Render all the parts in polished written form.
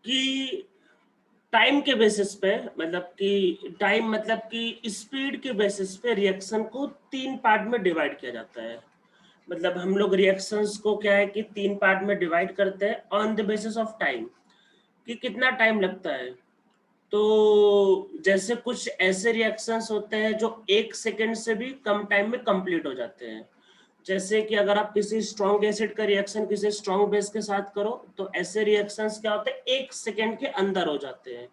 कि टाइम के बेसिस पे, मतलब कि टाइम मतलब कि स्पीड के बेसिस पे रिएक्शन को 3 पार्ट में डिवाइड किया जाता है। मतलब हम लोग रिएक्शंस को क्या है कि 3 पार्ट में डिवाइड करते हैं on the basis of time, कि कितना टाइम लगता है। तो जैसे कुछ ऐसे रिएक्शंस होते हैं जो 1 सेकंड से भी कम टाइम में कंप्लीट हो जाते हैं। जैसे कि अगर आप किसी स्ट्रॉन्ग एसिड का रिएक्शन किसी स्ट्रॉन्ग बेस के साथ करो तो ऐसे रिएक्शंस क्या होते हैं 1 सेकंड के अंदर हो जाते हैं,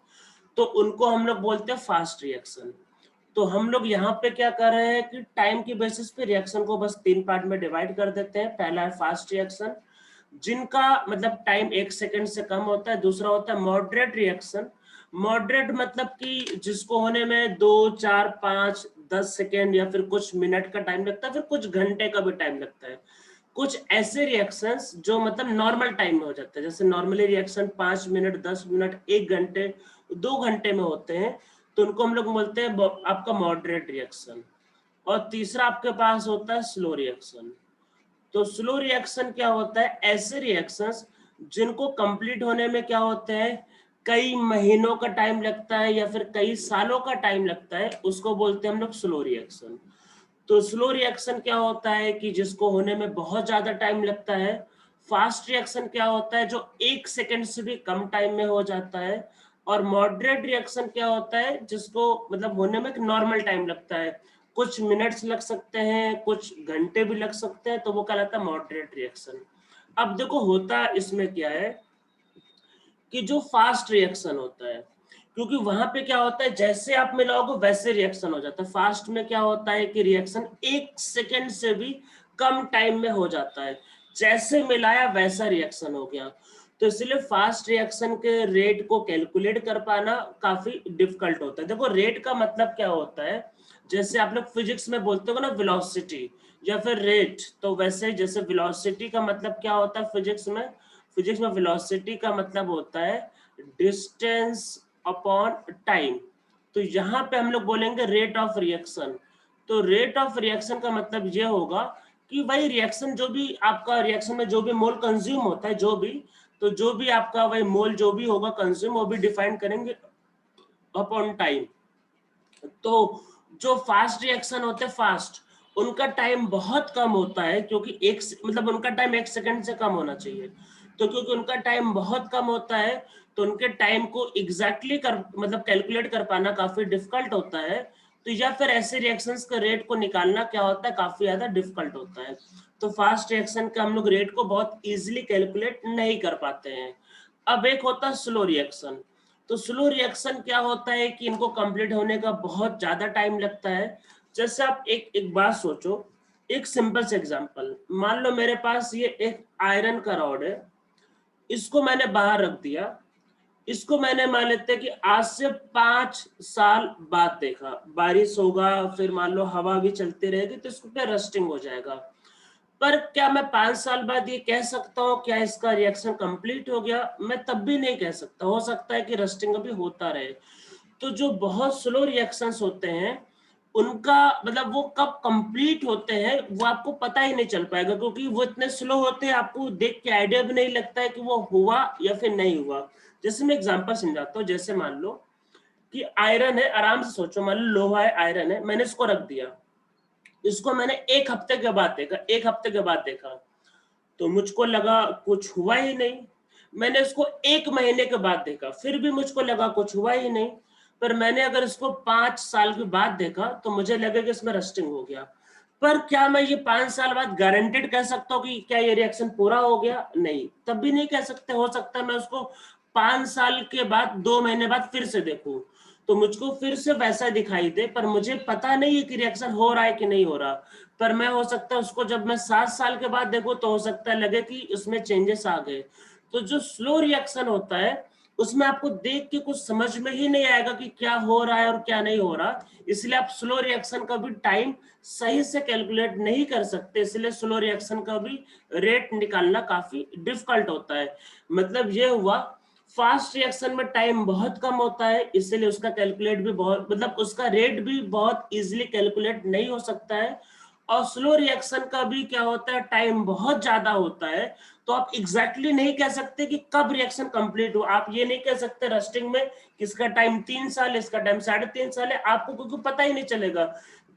तो उनको हम लोग बोलते हैं फास्ट रिएक्शन। तो हम लोग यहाँ पे क्या कर रहे हैं कि टाइम की बेसिस पे रिएक्शन को बस 3 पार्ट में डिवाइड कर देते हैं। पहला है फास्ट रिएक्शन, जिनका मतलब टाइम 1 सेकंड से कम होता है। दूसरा होता है मॉडरेट रिएक्शन। मॉडरेट मतलब कि जिसको होने में 2, 4, 5, 10 सेकेंड या फिर कुछ मिनट का टाइम लगता है, फिर कुछ घंटे का भी टाइम लगता है। कुछ ऐसे रिएक्शंस जो मतलब नॉर्मल टाइम में हो जाते हैं, जैसे नॉर्मली रिएक्शन 5 मिनट, 10 मिनट, 1 घंटे, 2 घंटे में होते हैं, तो उनको हम लोग बोलते हैं आपका मॉडरेट रिएक्शन। और तीसरा आपके पास होता है स्लो रिएक्शन। तो स्लो रिएक्शन क्या होता है, ऐसे रिएक्शंस जिनको कंप्लीट होने में क्या होते हैं कई महीनों का टाइम लगता है या फिर कई सालों का टाइम लगता है, उसको बोलते हैं हम लोग स्लो रिएक्शन। तो स्लो रिएक्शन क्या होता है कि जिसको होने में बहुत ज्यादा टाइम लगता है। फास्ट रिएक्शन क्या होता है जो 1 सेकंड से भी कम टाइम में हो जाता है। और मॉडरेट रिएक्शन क्या होता है जिसको मतलब होने में एक नॉर्मल टाइम लगता है, कुछ मिनट्स लग सकते हैं, कुछ घंटे भी लग सकते हैं, तो वो कहलाता है मॉडरेट रिएक्शन। अब देखो होता इसमें क्या है कि जो फास्ट रिएक्शन होता है, क्योंकि वहां पे क्या होता है जैसे आप मिलाओगे वैसे रिएक्शन हो जाता है। फास्ट में क्या होता है कि रिएक्शन 1 सेकंड से भी कम टाइम में हो जाता है, जैसे मिलाया वैसा रिएक्शन हो गया। तो इसलिए फास्ट रिएक्शन के रेट को कैलकुलेट कर पाना काफी डिफिकल्ट होता है। देखो रेट का मतलब क्या होता है, जैसे आप लोग फिजिक्स में बोलते हो ना वेलोसिटी या फिर रेट, तो वैसे जैसे वेलोसिटी का मतलब क्या होता है फिजिक्स में वेलोसिटी का मतलब होता है डिस्टेंस अपॉन टाइम। तो यहाँ पे हम लोग बोलेंगे रेट ऑफ रिएक्शन। तो रेट ऑफ रिएक्शन का मतलब ये होगा कि वही रिएक्शन जो भी आपका रिएक्शन में जो भी मोल कंज्यूम होता है, जो भी, तो जो भी आपका वही मोल जो भी होगा कंज्यूम, वो भी डिफाइन करेंगे अपॉन टाइम। तो जो फास्ट रिएक्शन होते हैं फास्ट, उनका टाइम बहुत कम होता है, क्योंकि एक मतलब उनका टाइम 1 सेकंड से कम होना चाहिए। तो क्योंकि उनका टाइम बहुत कम होता है, तो उनके टाइम को एग्जैक्टली कर मतलब कैलकुलेट कर पाना काफी डिफिकल्ट होता है। तो या फिर ऐसे रिएक्शंस का रेट को निकालना क्या होता है काफी ज्यादा डिफिकल्ट होता है। तो फास्ट रिएक्शन का हम लोग रेट को बहुत इजीली कैलकुलेट नहीं कर पाते हैं। अब एक होता है स्लो रिएक्शन। तो स्लो रिएक्शन क्या होता है कि इनको कंप्लीट होने का बहुत ज्यादा टाइम लगता है। जैसे आप एक एक बात सोचो, एक सिंपल से एग्जांपल मान लो, मेरे पास ये एक आयरन का रॉड है, इसको मैंने बाहर रख दिया। इसको मैंने मान लेते हैं कि आज से 5 साल बाद देखा, बारिश होगा, फिर मान लो हवा भी चलती रहेगी तो इसको पे रस्टिंग हो जाएगा। पर क्या मैं 5 साल बाद ये कह सकता हूँ क्या इसका रिएक्शन कंप्लीट हो गया? मैं तब भी नहीं कह सकता, हो सकता है कि रस्टिंग अभी होता रहे। तो जो बहुत स्लो रिएक्शंस होते हैं उनका मतलब वो कब कंप्लीट होते हैं वो आपको पता ही नहीं चल पाएगा, क्योंकि वो इतने स्लो होते हैं आपको देख के आइडिया भी नहीं लगता है कि वो हुआ या फिर नहीं हुआ। जैसे मैं एग्जांपल समझाता हूँ, जैसे मान लो कि आयरन है, आराम से सोचो, मान लो लोहा है, आयरन है, मैंने इसको रख दिया। इसको मैंने 1 हफ्ते के बाद देखा, 1 हफ्ते के बाद देखा, तो मुझको लगा कुछ हुआ ही नहीं। मैंने इसको 1 महीने के बाद देखा, फिर भी मुझको लगा कुछ हुआ ही नहीं। पर मैंने अगर इसको 5 साल के बाद देखा तो मुझे लगा कि इसमें रस्टिंग हो गया। पर क्या मैं ये 5 साल बाद गारंटेड कह सकता हूँ कि क्या ये रिएक्शन पूरा हो गया? नहीं, तब भी नहीं कह सकते। हो सकता है मैं उसको 5 साल के बाद 2 महीने बाद फिर से देखूं तो मुझको फिर से वैसा दिखाई दे, पर मुझे पता नहीं है कि रिएक्शन हो रहा है कि नहीं हो रहा। पर मैं हो सकता है उसको जब मैं 7 साल के बाद देखूं तो हो सकता है लगे कि उसमें चेंजेस आ गए। तो जो स्लो रिएक्शन होता है उसमें आपको देख के कुछ समझ में ही नहीं आएगा कि क्या हो रहा है और क्या नहीं हो रहा। इसलिए आप स्लो रिएक्शन का भी टाइम सही से कैलकुलेट नहीं कर सकते, इसलिए स्लो रिएक्शन का भी रेट निकालना काफी डिफिकल्ट होता है। मतलब ये हुआ फास्ट रिएक्शन में टाइम बहुत कम होता है, इसलिए उसका कैलकुलेट भी बहुत मतलब उसका रेट भी बहुत इजीली कैलकुलेट नहीं हो सकता है। और स्लो रिएक्शन का भी क्या होता है, टाइम बहुत ज्यादा होता है, तो आप एग्जैक्टली नहीं कह सकते कि कब रिएक्शन कंप्लीट हो। आप ये नहीं कह सकते रस्टिंग में किसका टाइम 3 साल, इसका टाइम 3.5 साल है, आपको क्योंकि पता ही नहीं चलेगा।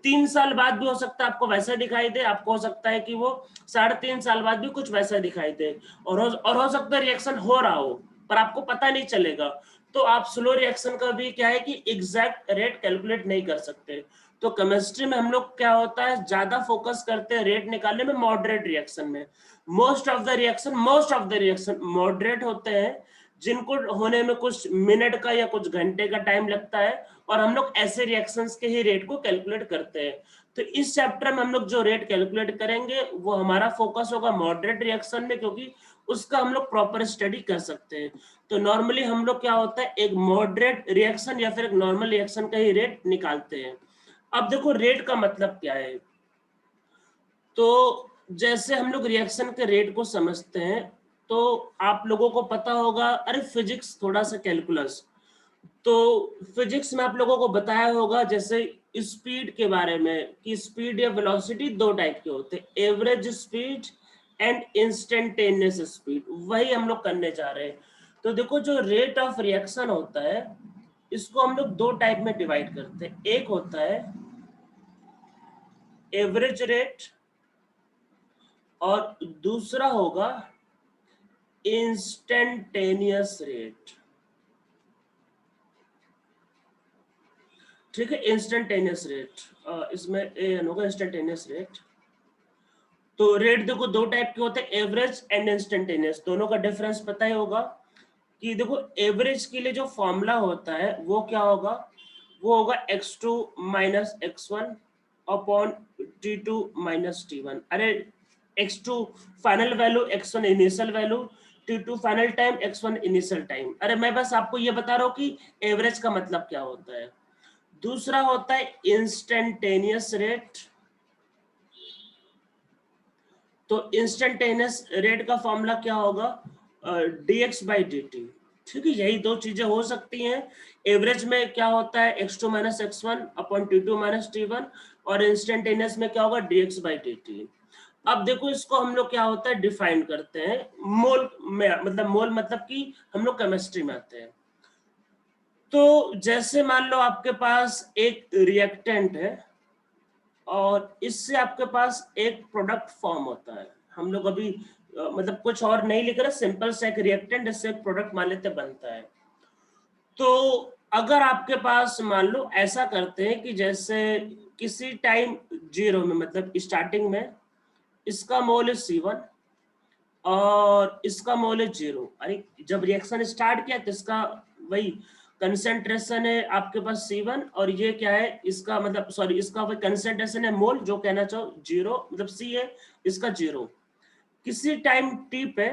3 साल बाद भी हो सकता है आपको वैसा दिखाई दे, आपको हो सकता है कि वो 3.5 साल बाद भी कुछ वैसा दिखाई दे, और हो सकता है रिएक्शन हो रहा हो पर आपको पता नहीं चलेगा। तो आप स्लो रिएक्शन का भी क्या है कि एग्जैक्ट रेट कैलकुलेट नहीं कर सकते। तो केमिस्ट्री में हम लोग क्या होता है, ज्यादा फोकस करते हैं रेट निकालने में मॉडरेट रिएक्शन में। Most of the reaction moderate होते हैं, जिनको होने में कुछ मिनट का या कुछ घंटे का टाइम लगता है, और हम लोग ऐसे रिएक्शंस के ही रेट को कैलकुलेट करते हैं। तो इस चैप्टर में हम लोग जो रेट कैलकुलेट करेंगे वो हमारा फोकस होगा मॉडरेट रिएक्शन में, क्योंकि उसका हम लोग प्रॉपर स्टडी कर सकते हैं। तो नॉर्मली हम लोग क्या होता है, एक मॉडरेट रिएक्शन या फिर एक नॉर्मल रिएक्शन का ही रेट निकालते हैं। अब देखो रेट का मतलब क्या है। तो जैसे हम लोग रिएक्शन के रेट को समझते हैं, तो आप लोगों को पता होगा, अरे फिजिक्स थोड़ा सा कैलकुलस, तो फिजिक्स में आप लोगों को बताया होगा जैसे स्पीड के बारे में, कि स्पीड या वेलोसिटी दो टाइप के होते हैं, average speed and instantaneous speed. वही हम लोग करने जा रहे हैं। तो देखो जो रेट ऑफ रिएक्शन होता है, इसको हम लोग दो टाइप में डिवाइड करते हैं। एक होता है एवरेज रेट, और दूसरा होगा इंस्टेंटेनियस रेट। ठीक है, इंस्टेंटेनियस रेट, इसमें एन होगा इंस्टेंटेनियस रेट। तो रेट देखो दो टाइप के होते हैं, एवरेज एंड इंस्टेंटेनियस। दोनों का डिफरेंस पता ही होगा कि देखो एवरेज के लिए जो फॉर्मूला होता है वो क्या होगा, वो होगा x2 minus x1 upon t2 minus t1। अरे x2 final value, x1 initial value, t2 final time, x1 initial time. अरे मैं बस आपको ये बता रहा हूँ कि एवरेज का मतलब क्या होता है। दूसरा होता है इंस्टेंटेनियस रेट। तो इंस्टेंटेनियस रेट का फॉर्मूला क्या होगा, dx बाई dt। ठीक है, यही दो चीजें हो सकती हैं। एवरेज में क्या होता है, x2 minus x1 upon t2 minus t1, और इंस्टेंटेनियस में क्या होगा, dx बाई dt। अब देखो इसको हम लोग क्या होता है डिफाइन करते हैं मोल में, मतलब मोल मतलब कि हम लोग केमिस्ट्री में आते हैं। तो जैसे मान लो आपके पास एक रिएक्टेंट है, और इससे आपके पास एक प्रोडक्ट फॉर्म होता है। हम लोग अभी मतलब कुछ और नहीं लिख रहे, सिंपल से एक रिएक्टेंट इससे एक प्रोडक्ट मान लेते बनता है। तो अगर आपके पास मान लो ऐसा करते हैं कि जैसे किसी टाइम जीरो में, मतलब स्टार्टिंग में इसका मोल है C1 और इसका मोल है 0। अरे जब रिएक्शन स्टार्ट किया तो इसका वही कंसेंट्रेशन है आपके पास C1, और ये क्या है इसका मतलब सॉरी इसका वही कंसेंट्रेशन है मोल, जो कहना चाहो 0, मतलब C है इसका 0। किसी टाइम t पे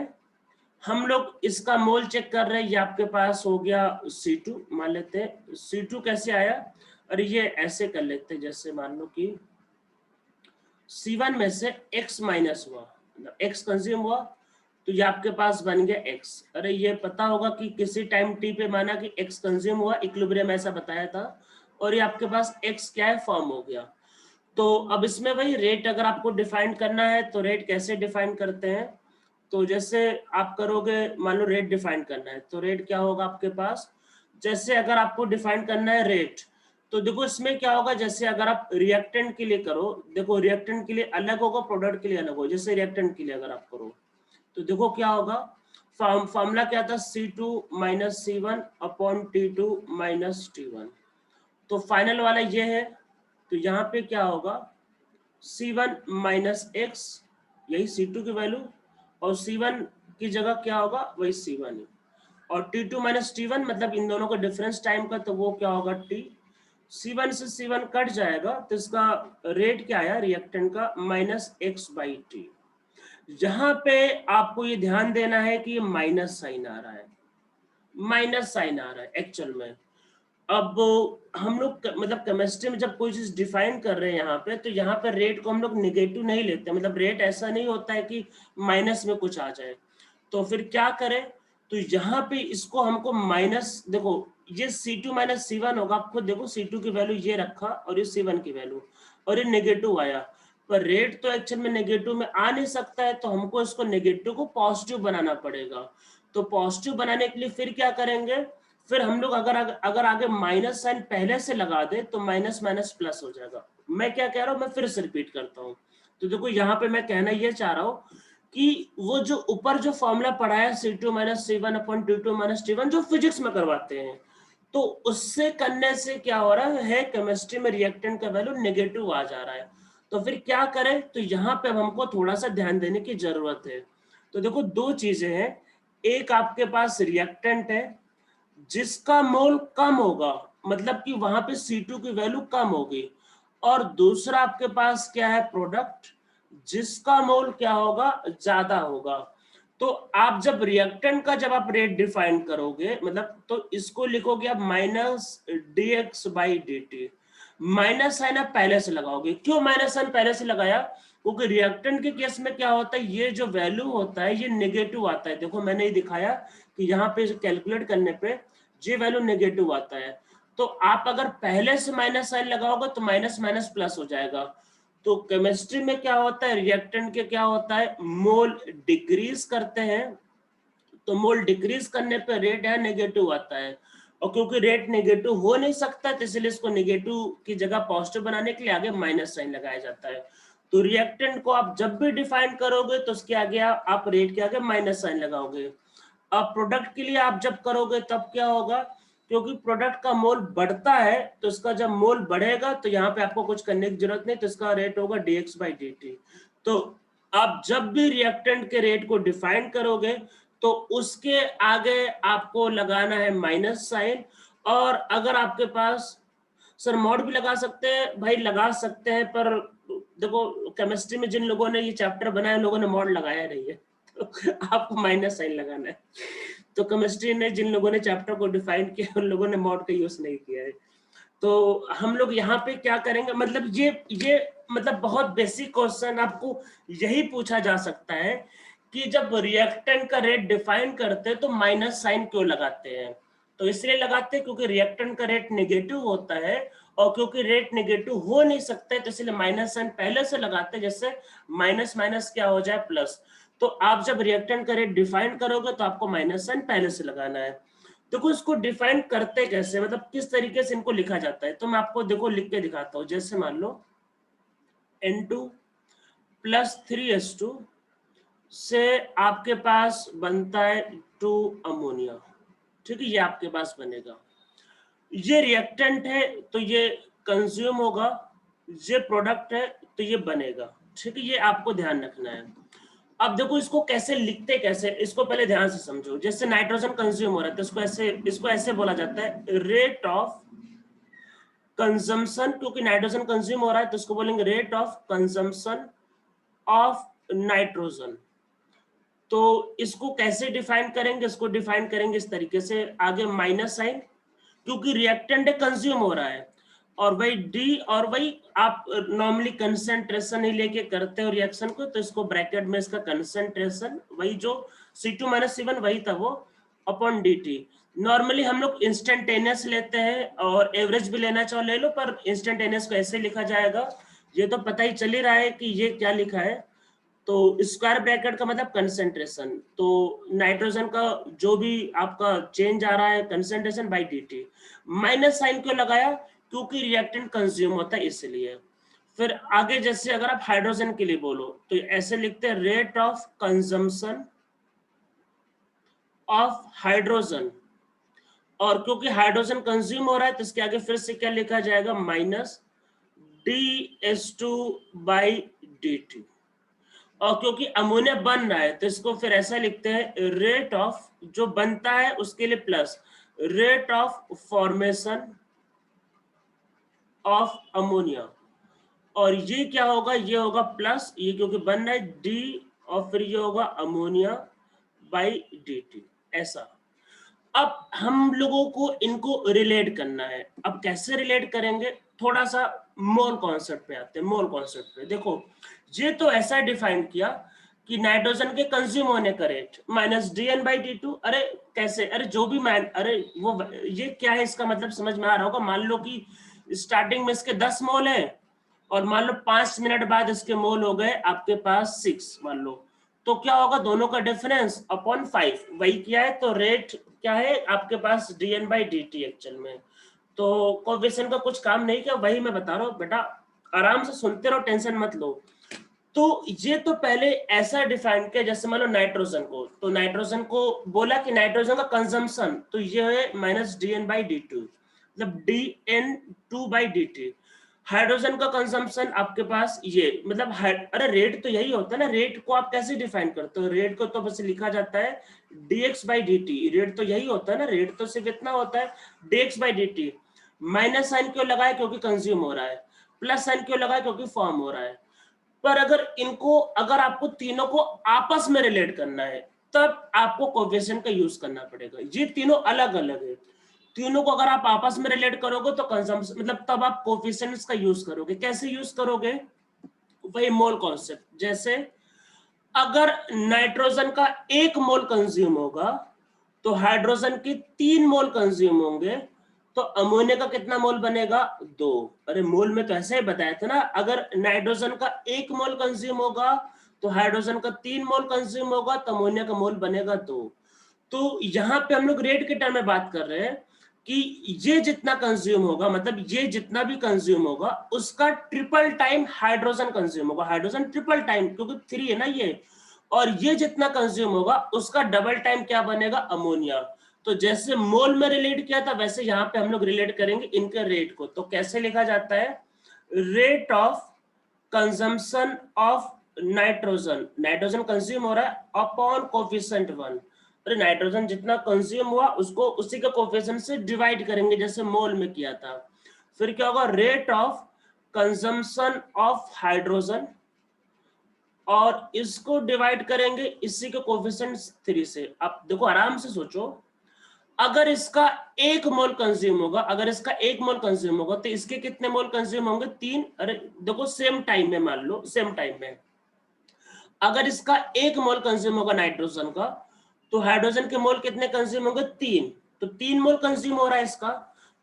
हम लोग इसका मोल चेक कर रहे हैं, ये आपके पास हो गया C2 मान लेते हैं। C2 कैसे आया, और ये ऐसे कर लेते हैं, जैसे मान लो कि C1 में से x माइनस हुआ, मतलब x कंज्यूम हुआ, तो ये आपके पास बन गया x। अरे ये पता होगा कि किसी टाइम t पे माना कि x कंज्यूम हुआ, इक्विलिब्रियम ऐसा बताया था, और ये आपके पास x क्या है, फॉर्म हो गया। तो अब इसमें वही रेट अगर आपको डिफाइन करना है तो रेट कैसे डिफाइन करते हैं। तो जैसे आप करोगे, मान लो रेट डिफाइन करना है, तो रेट क्या होगा आपके पास, जैसे अगर आपको डिफाइन करना है रेट, तो देखो इसमें क्या होगा, जैसे अगर आप रिएक्टेंट के लिए करो, देखो रिएक्टेंट के लिए अलग होगा, प्रोडक्ट के लिए अलग होगा। जैसे रिएक्टेंट के लिए अगर आप करो तो देखो क्या होगा, फॉर्मूला क्या था, C2 minus C1 upon T2 minus T1। तो फाइनल वाला ये है, तो यहाँ पे क्या होगा, C1 माइनस x, यही C2 की वैल्यू, और C1 की जगह क्या होगा, वही C1 है, और T2 माइनस T1 मतलब इन दोनों का डिफरेंस टाइम का, तो वो क्या होगा T। C1 से C1 कट जाएगा, तो इसका रेट क्या आया रिएक्टेंट का, माइनस x बाई टी। यहाँ पे आपको ये ध्यान देना है कि ये माइनस साइन आ रहा है, माइनस साइन आ रहा है एक्चुअल में। अब हम लोग मतलब केमिस्ट्री में जब कोई चीज डिफाइन कर रहे हैं यहाँ पे, तो यहाँ पे रेट को हम लोग निगेटिव नहीं लेते, मतलब रेट ऐसा नहीं होता है कि माइनस में कुछ आ जाए। तो फिर क्या करें, तो यहाँ पे इसको हमको माइनस, देखो ये C2 माइनस C1 होगा, आप खुद देखो C2 की वैल्यू ये रखा और ये C1 की वैल्यू, और ये नेगेटिव आया, पर रेट तो एक्चुअल में नेगेटिव में आ नहीं सकता है, तो हमको इसको नेगेटिव को पॉजिटिव बनाना पड़ेगा। तो पॉजिटिव बनाने के लिए फिर क्या करेंगे, फिर हम लोग अगर आगे माइनस साइन पहले से लगा दे तो माइनस माइनस प्लस हो जाएगा। मैं क्या कह रहा हूँ, मैं फिर से रिपीट करता हूँ। तो देखो यहाँ पे मैं कहना ये चाह रहा हूँ कि वो जो ऊपर जो फॉर्मूला पढ़ा है C2 minus C1 upon T2 minus T1 जो फिजिक्स में करवाते हैं, तो उससे करने से क्या हो रहा है, केमिस्ट्री में रिएक्टेंट का वैल्यू नेगेटिव आ जा रहा है। तो फिर क्या करें, तो यहाँ पे हमको थोड़ा सा ध्यान देने की जरूरत है। तो देखो दो चीजें हैं, एक आपके पास रिएक्टेंट है जिसका मोल कम होगा, मतलब कि वहां पे C2 की वैल्यू कम होगी, और दूसरा आपके पास क्या है, प्रोडक्ट, जिसका मोल क्या होगा, ज्यादा होगा। तो आप जब रिएक्टेंट का जब आप रेट डिफाइन करोगे, मतलब तो इसको लिखोगे आप minus dx by dt। Minus sign आप पहले से लगाओगे। क्यों माइनस साइन पहले से लगाया, क्योंकि रिएक्टेंट के केस में क्या होता है, ये जो वैल्यू होता है ये नेगेटिव आता है। देखो मैंने ये दिखाया कि यहाँ पे कैलकुलेट करने पे ये वैल्यू नेगेटिव आता है। तो आप अगर पहले से माइनस साइन लगाओगे तो माइनस माइनस प्लस हो जाएगा। तो केमिस्ट्री में क्या होता है, रिएक्टेंट के क्या होता है, मोल डिक्रीज करते हैं, तो मोल डिक्रीज करने पे रेट है नेगेटिव आता है। और क्योंकि रेट नेगेटिव हो नहीं सकता, तो इसलिए इसको नेगेटिव की जगह पॉजिटिव बनाने के लिए आगे माइनस साइन लगाया जाता है। तो रिएक्टेंट को आप जब भी डिफाइन करोगे तो उसके आगे आप रेट के आगे माइनस साइन लगाओगे। अब प्रोडक्ट के लिए आप जब करोगे तब क्या होगा, क्योंकि प्रोडक्ट का मोल बढ़ता है, तो इसका जब मोल बढ़ेगा तो यहाँ पे आपको कुछ करने की जरूरत नहीं, तो इसका रेट होगा dx बाई dt। तो आप जब भी रिएक्टेंट के रेट को डिफाइन करोगे तो उसके आगे आपको लगाना है माइनस साइन। और अगर आपके पास, सर मॉड भी लगा सकते हैं, भाई लगा सकते हैं, पर देखो केमिस्ट्री में जिन लोगों ने ये चैप्टर बनाया, लोगों ने मॉड लगाया नहीं है, तो आपको माइनस साइन लगाना है। तो केमिस्ट्री ने जिन लोगों ने चैप्टर को डिफाइन किया, उन लोगों ने मॉड का यूज नहीं किया है। तो हम लोग यहाँ पे क्या करेंगे, मतलब ये मतलब बहुत बेसिक क्वेश्चन आपको यही पूछा जा सकता है कि जब रिएक्टेंट का रेट डिफाइन करते हैं तो माइनस साइन क्यों लगाते हैं। तो इसलिए लगाते हैं क्योंकि रिएक्टेंट का रेट नेगेटिव होता है, और क्योंकि रेट नेगेटिव हो नहीं सकता है तो इसलिए माइनस साइन पहले से लगाते हैं, जिससे माइनस माइनस क्या हो जाए, प्लस। तो आप जब रिएक्टेंट का रेट डिफाइन करोगे तो आपको माइनस साइन पहले से लगाना है। देखो इसको डिफाइन करते कैसे, मतलब किस तरीके से इनको लिखा जाता है, तो मैं आपको देखो लिख के दिखाता हूँ। जैसे मान लो N2 प्लस 3H2 से आपके पास बनता है 2 अमोनिया, ठीक है, ये आपके पास बनेगा। ये रिएक्टेंट है तो ये कंज्यूम होगा, ये प्रोडक्ट है तो ये बनेगा, ठीक है, ये आपको ध्यान रखना है। अब देखो इसको कैसे लिखते, कैसे, इसको पहले ध्यान से समझो। जैसे नाइट्रोजन कंज्यूम हो रहा है तो इसको ऐसे बोला जाता है रेट ऑफ कंजम्पशन, क्योंकि नाइट्रोजन कंज्यूम हो रहा है तो इसको बोलेंगे rate of consumption of nitrogen. तो इसको कैसे डिफाइन करेंगे, इसको डिफाइन करेंगे इस तरीके से, आगे माइनस साइन, क्योंकि रिएक्टेंट कंज्यूम हो रहा है, और वही डी, और वही आप नॉर्मली कंसेंट्रेशन ही लेके करते हो रिएक्शन को, तो इसको ब्रैकेट में इसका कंसेंट्रेशन, वही जो C2 माइनस C1 वही था वो, अपॉन dt। नॉर्मली हम लोग इंस्टेंटेनियस लेते हैं, और एवरेज भी लेना चाहो ले लो, पर इंस्टेंटेनियस को ऐसे लिखा जाएगा, ये तो पता ही चल ही रहा है कि ये क्या लिखा है। तो स्क्वायर ब्रैकेट का मतलब कंसेंट्रेशन, तो नाइट्रोजन का जो भी आपका चेंज आ रहा है concentration by dt। Minus sign क्यों लगाया, क्योंकि रिएक्टेंट कंज्यूम होता है इसलिए। फिर आगे जैसे अगर आप हाइड्रोजन के लिए बोलो तो ऐसे लिखते हैं rate of consumption of hydrogen, और क्योंकि हाइड्रोजन कंज्यूम हो रहा है तो इसके आगे फिर से क्या लिखा जाएगा, माइनस dS2 बाई dt। और क्योंकि अमोनिया बन रहा है तो इसको फिर ऐसा लिखते हैं रेट ऑफ जो बनता है उसके लिए plus rate of formation of ammonia. और ये क्या होगा, ये होगा प्लस, ये क्योंकि बन रहा है डी, और फिर ये होगा अमोनिया बाई dt, ऐसा। अब हम लोगों को इनको रिलेट करना है। अब कैसे रिलेट करेंगे, थोड़ा सा मोल कॉन्सेप्ट पे आते हैं। मोल कॉन्सेप्ट पे देखो, ये तो ऐसा डिफाइन किया कि नाइट्रोजन के कंज्यूम होने का rate minus dN by d2। अरे कैसे, अरे जो भी अरे वो ये क्या है, इसका मतलब समझ में आ रहा होगा। मान लो कि स्टार्टिंग में इसके 10 मोल है, और मान लो 5 मिनट बाद इसके मोल हो गए आपके पास 6 मान लो, तो क्या होगा, दोनों का डिफरेंस अपॉन 5, वही क्या है, तो रेट क्या है आपके पास dN/dt एक्चुअल में। तो कोएफिशिएंट का कुछ काम नहीं किया, वही मैं बता रहा हूँ बेटा, आराम से सुनते रहो, टेंशन मत लो। तो ये तो पहले ऐसा डिफाइन किया, जैसे मान लो नाइट्रोजन को, तो नाइट्रोजन को बोला कि नाइट्रोजन का कंजम्पशन, तो ये है -dN/dt, मतलब dN2/dt। हाइड्रोजन का कंजम्पशन आपके पास ये, मतलब अरे रेट तो यही होता है ना, रेट को आप कैसे डिफाइन करते हो, रेट को तो बस लिखा जाता है dx/dt, रेट तो यही होता है ना, रेट तो सिर्फ इतना होता है dx/dt। माइनस साइन क्यों लगाया, क्योंकि कंज्यूम हो रहा है, प्लस साइन क्यों लगाया, क्योंकि फॉर्म हो रहा है। पर अगर आपको तीनों को आपस में रिलेट करना है, तब आपको कोएफिशिएंट का यूज करना पड़ेगा। ये तीनों अलग अलग है, तीनों को अगर आप आपस में रिलेट करोगे तो कंजम्पशन, मतलब तब आप कोएफिशिएंट्स का यूज करोगे। कैसे यूज करोगे, वही मोल कॉन्सेप्ट। जैसे अगर नाइट्रोजन का 1 मोल कंज्यूम होगा तो हाइड्रोजन के 3 मोल कंज्यूम होंगे, तो अमोनिया का कितना मोल बनेगा, 2। अरे मोल में तो ऐसे ही बताया था ना, अगर नाइट्रोजन का 1 मोल कंज्यूम होगा तो हाइड्रोजन का 3 मोल कंज्यूम होगा, तो अमोनिया का मोल बनेगा 2। तो यहाँ पे हम लोग रेट के टर्म में बात कर रहे हैं कि ये जितना कंज्यूम होगा, मतलब ये जितना भी कंज्यूम होगा उसका ट्रिपल टाइम हाइड्रोजन कंज्यूम होगा, हाइड्रोजन ट्रिपल टाइम, क्योंकि 3 है ना ये, और ये जितना कंज्यूम होगा उसका डबल टाइम क्या बनेगा, अमोनिया। तो जैसे मोल में रिलेट किया था, वैसे यहाँ पे हम लोग रिलेट करेंगे इनके रेट को। तो कैसे लिखा जाता है, rate of consumption of nitrogen, nitrogen consume हो रहा है अपॉन कोफिशिएंट 1। अरे नाइट्रोजन जितना कंज्यूम हुआ उसको उसी के कोफिशिएंट से डिवाइड करेंगे, जैसे मोल में किया था। फिर क्या होगा, rate of consumption of hydrogen, और इसको डिवाइड करेंगे इसी के कोफिशिएंट 3 से। अब देखो आराम से सोचो, अगर इसका 1 मोल कंज्यूम होगा, अगर इसका 1 मोल कंज्यूम होगा तो इसके कितने मोल कंज्यूम होंगे, 3। अरे देखो सेम टाइम में, मान लो सेम टाइम में अगर इसका 1 मोल कंज्यूम होगा नाइट्रोजन का, तो हाइड्रोजन के मोल कितने कंज्यूम होंगे, 3। तो 3 मोल कंज्यूम हो रहा है इसका,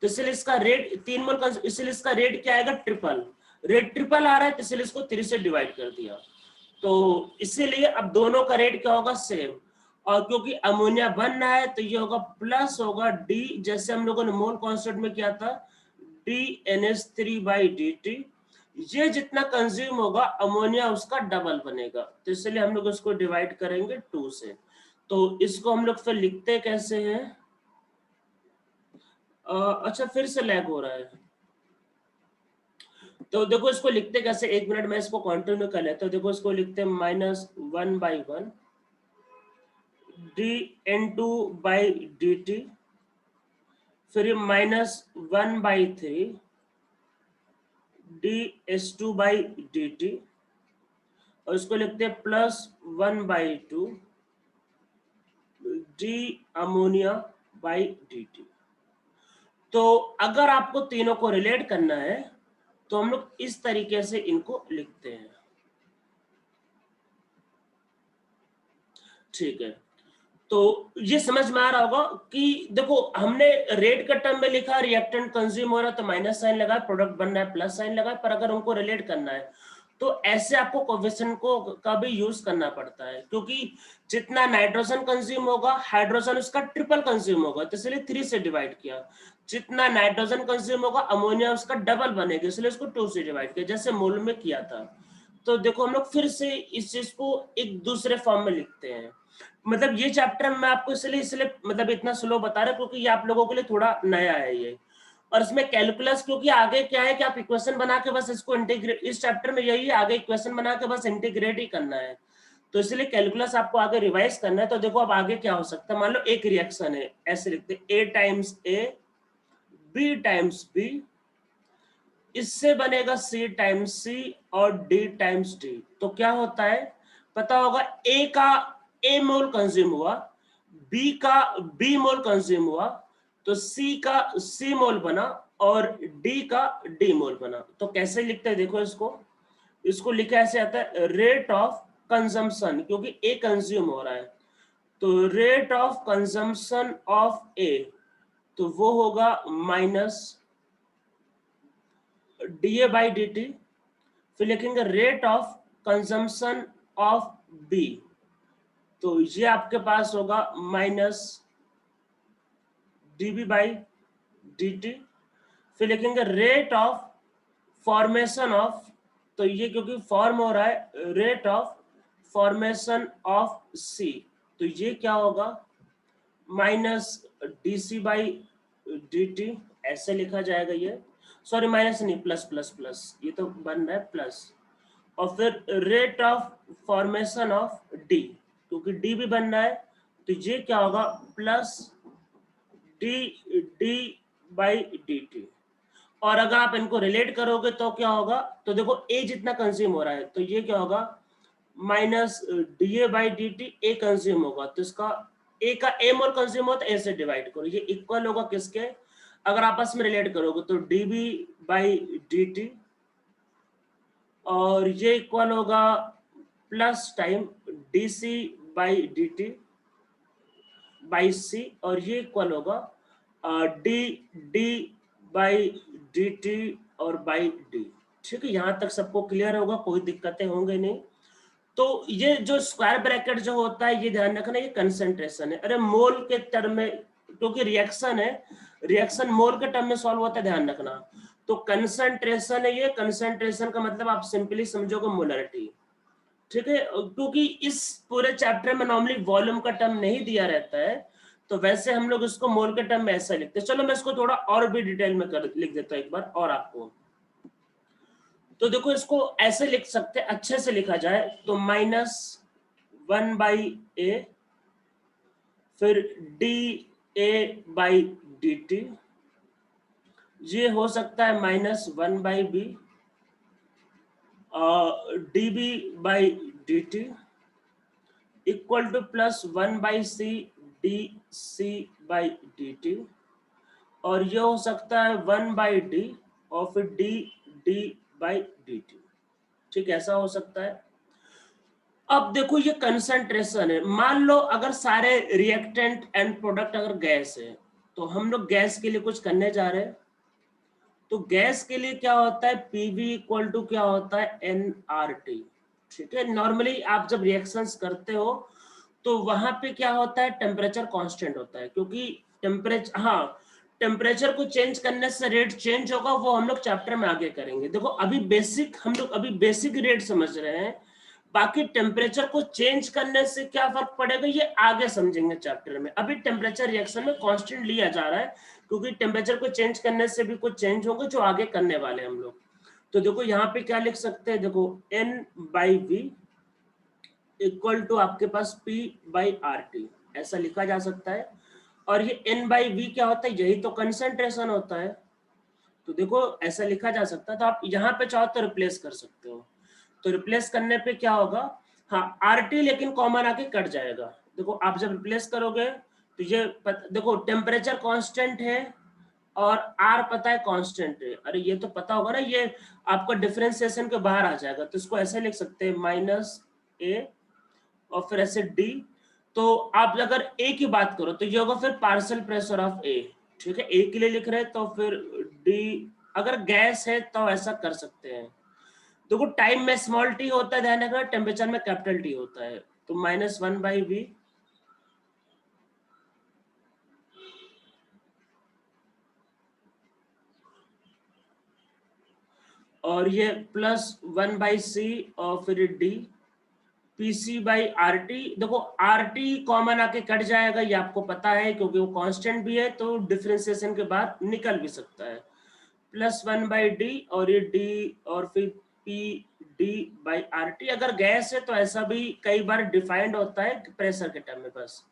तो इसलिए इसका रेट 3 मोल, इसलिए इसका रेट क्या आएगा, ट्रिपल। रेट ट्रिपल आ रहा है तो इसलिए इसको 3 से डिवाइड कर दिया। तो इसीलिए अब दोनों का रेट क्या होगा, सेम। और क्योंकि अमोनिया बन रहा है तो ये होगा प्लस होगा डी, जैसे हम लोगों ने मोल कांस्टेंट में किया था, dNH3/dt। ये जितना कंज्यूम होगा अमोनिया उसका डबल बनेगा, तो इसलिए हम लोग उसको डिवाइड करेंगे 2 से। तो इसको हम लोग फिर लिखते कैसे हैं, अच्छा फिर से लैग हो रहा है, तो देखो इसको लिखते कैसे, 1 मिनट में इसको कंटिन्यू कर लेते हैं। देखो इसको लिखते हैं -1/1 dN2/dt, फिर -1/3 dS2/dt, और इसको लिखते हैं +1/2 डी अमोनिया बाई dt। तो अगर आपको तीनों को रिलेट करना है तो हम लोग इस तरीके से इनको लिखते हैं, ठीक है। तो ये समझ में आ रहा होगा कि देखो हमने रेट का टर्म में लिखा, रिएक्टेंट कंज्यूम हो रहा है तो माइनस साइन लगा, प्रोडक्ट बन रहा है प्लस साइन लगा, पर अगर उनको रिलेट करना है तो ऐसे आपको कोफिशिएंट को का भी यूज करना पड़ता है, क्योंकि जितना नाइट्रोजन कंज्यूम होगा हाइड्रोजन उसका ट्रिपल कंज्यूम होगा, तो इसलिए 3 से डिवाइड किया। जितना नाइट्रोजन कंज्यूम होगा अमोनिया उसका डबल बनेगा, इसलिए उसको 2 से डिवाइड किया, जैसे मोल में किया था। तो देखो हम लोग फिर से इस चीज को एक दूसरे फॉर्म में लिखते हैं। मतलब ये चैप्टर मैं आपको इसलिए मतलब इतना स्लो बता रहा हूँ क्योंकि ये आप लोगों के लिए थोड़ा नया है ये, और इसमें कैलकुलस, क्योंकि आगे क्या है कि आप इक्वेशन बना के बस इसको इंटीग्रेट, इस चैप्टर में यही है, आगे इक्वेशन बना के बस इंटीग्रेट ही करना है। तो इसलिए कैलकुलस आपको आगे रिवाइज करना है। तो देखो अब आगे क्या हो सकता है, मान लो एक रिएक्शन है, ऐसे लिखते A times A, B times B, इससे बनेगा C टाइम्स C और D टाइम्स D। तो क्या होता है पता होगा, A का A मोल कंज्यूम हुआ, B का B मोल कंज्यूम हुआ, तो C का C मोल बना और D का D मोल बना। तो कैसे लिखते हैं देखो इसको, इसको लिखा ऐसे आता है रेट ऑफ कंजम्पशन, क्योंकि A कंज्यूम हो रहा है, तो rate of consumption of A, तो वो होगा माइनस dA/dt, फिर लिखेंगे rate of consumption of B, तो ये आपके पास होगा माइनस dB बाई dt। फिर लिखेंगे रेट ऑफ फॉर्मेशन ऑफ, तो ये क्योंकि फॉर्म हो रहा है, रेट ऑफ फॉर्मेशन ऑफ सी, तो ये क्या होगा माइनस dc बाई dt, ऐसे लिखा जाएगा ये, सॉरी माइनस नहीं, प्लस प्लस प्लस, ये तो बन रहा है प्लस। और फिर rate of formation of D, क्योंकि डी भी बन रहा है, तो ये क्या होगा plus D D by D T. और अगर आप इनको रिलेट करोगे तो क्या होगा, तो देखो ए जितना कंज्यूम हो रहा है, तो ये क्या होगा minus D A by D T, A consume होगा, तो इसका ए का ए मोल कंज्यूम हो तो ए से डिवाइड करो, ये इक्वल होगा किसके, अगर आपस में रिलेट करोगे तो D B by D T, और ये इक्वल होगा plus time D C by D T by C, और ये इक्वल होगा D D by D T और बाई डी। ठीक है, यहाँ तक सबको क्लियर होगा, कोई दिक्कतें होंगे नहीं। तो ये जो स्क्वायर ब्रैकेट जो होता है, ये ध्यान रखना, ये कंसंट्रेशन है। अरे मोल के टर्म में, क्योंकि रिएक्शन है, रिएक्शन मोल के टर्म में सॉल्व होता है, ध्यान रखना। तो कंसंट्रेशन है ये, कंसंट्रेशन का मतलब आप सिंपली समझोगे मोलरिटी। ठीक है, क्योंकि इस पूरे चैप्टर में नॉर्मली वॉल्यूम का टर्म नहीं दिया रहता है, तो वैसे हम लोग इसको मोल के टर्म में ऐसा लिखते हैं। चलो मैं इसको थोड़ा और भी डिटेल में लिख देता हूँ एक बार और आपको। तो देखो इसको ऐसे लिख सकते हैं, अच्छे से लिखा जाए तो माइनस 1/a, फिर D A by D T, ये हो सकता है -1/b, D B by D T equal to +1/c D C by D T, और ये हो सकता है 1/d और फिर D D by D T. ठीक, ऐसा हो सकता है। अब देखो ये कंसंट्रेशन है, मान लो अगर सारे रिएक्टेंट एंड प्रोडक्ट अगर गैस है, तो हम लोग गैस के लिए कुछ करने जा रहे हैं, तो गैस के लिए क्या होता है पीवी इक्वल टू क्या होता है एनआरटी। ठीक है, नॉर्मली आप जब रिएक्शंस करते हो तो वहां पे क्या होता है टेम्परेचर कांस्टेंट होता है, क्योंकि टेम्परेचर, हाँ, टेम्परेचर को चेंज करने से रेट चेंज होगा, वो हम लोग चैप्टर में आगे करेंगे। देखो अभी बेसिक, हम लोग अभी बेसिक रेट समझ रहे हैं, बाकी टेम्परेचर को चेंज करने से क्या फर्क पड़ेगा ये आगे समझेंगे चैप्टर में। अभी टेम्परेचर रिएक्शन में कांस्टेंट लिया जा रहा है, क्योंकि टेम्परेचर को चेंज करने से भी कुछ चेंज होंगे जो आगे करने वाले हैं हम लोग। तो देखो यहाँ पे क्या लिख सकते हैं, देखो N by V equal to आपके पास P बाई आर टी, ऐसा लिखा जा सकता है। और ये N बाई वी क्या होता है, यही तो कंसंट्रेशन होता है, तो देखो ऐसा लिखा जा सकता है। तो आप यहाँ पे चाहो तो रिप्लेस कर सकते हो, तो रिप्लेस करने पे क्या होगा, हाँ आर टी लेकिन कॉमन आके कट जाएगा। देखो आप जब रिप्लेस करोगे तो ये देखो टेम्परेचर कांस्टेंट है और आर पता है कांस्टेंट है, अरे ये तो पता होगा ना, ये आपका डिफरेंशिएशन के बाहर आ जाएगा, तो इसको ऐसे लिख सकते हैं -a और फिर ऐसे डी। तो आप अगर ए की बात करो तो ये होगा फिर पार्शियल प्रेशर ऑफ ए। ठीक है, ए के लिए लिख रहे हैं तो फिर डी, अगर गैस है तो ऐसा कर सकते हैं। देखो टाइम में स्मॉल टी होता है, ध्यान रखना, टेम्परेचर में कैपिटल टी होता है, तो -1/v और ये +1/c और फिर D PC by R T. देखो आर टी कॉमन आके कट जाएगा, ये आपको पता है, क्योंकि वो कांस्टेंट भी है, तो डिफरेंशिएशन के बाद निकल भी सकता है। +1/d और ये डी और फिर P D by R T. अगर गैस है तो ऐसा भी कई बार डिफाइंड होता है प्रेशर के टर्म में बस।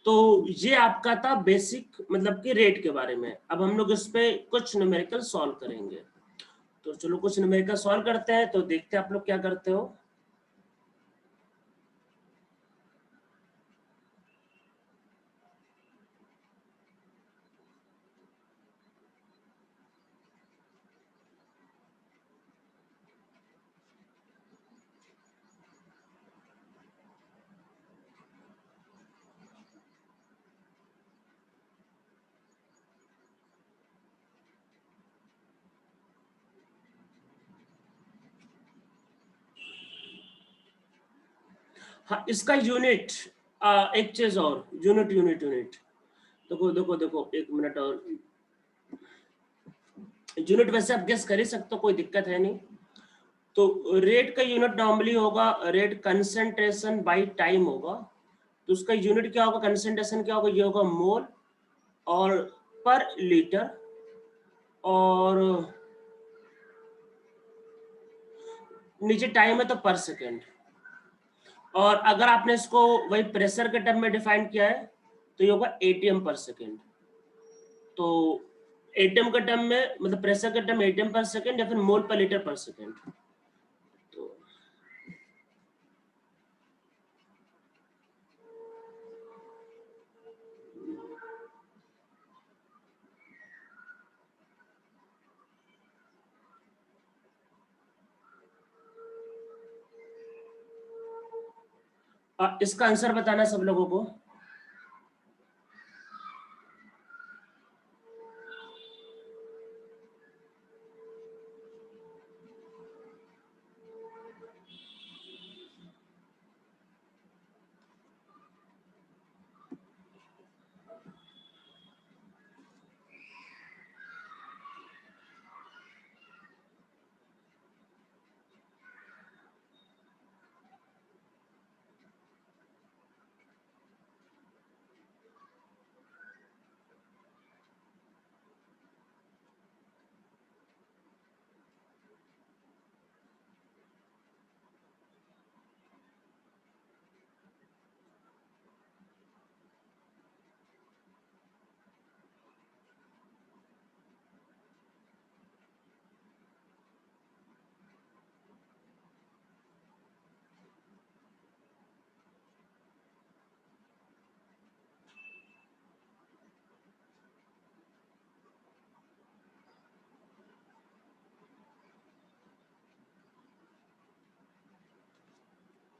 तो ये आपका था बेसिक, मतलब कि रेट के बारे में। अब हम लोग इस पे कुछ न्यूमेरिकल सॉल्व करेंगे, तो चलो कुछ न्यूमेरिकल सॉल्व करते हैं, तो देखते हैं आप लोग क्या करते हो। हाँ, इसका यूनिट, एक चीज और, यूनिट यूनिट यूनिट, देखो देखो देखो, एक मिनट और, यूनिट वैसे आप गेस कर ही सकते हो, कोई दिक्कत है नहीं। तो रेट का यूनिट नॉर्मली होगा रेट कंसंट्रेशन बाय टाइम होगा। तो उसका यूनिट क्या होगा, कंसंट्रेशन क्या होगा, ये होगा मोल और पर लीटर, और नीचे टाइम है तो पर सेकेंड। और अगर आपने इसको वही प्रेशर के टर्म में डिफाइन किया है तो ये होगा एटीएम पर सेकेंड। तो एटीएम का टर्म में मतलब प्रेशर का टर्म एटीएम पर सेकेंड या फिर मोल पर लीटर पर सेकेंड। तो इसका आंसर बताना सब लोगों को।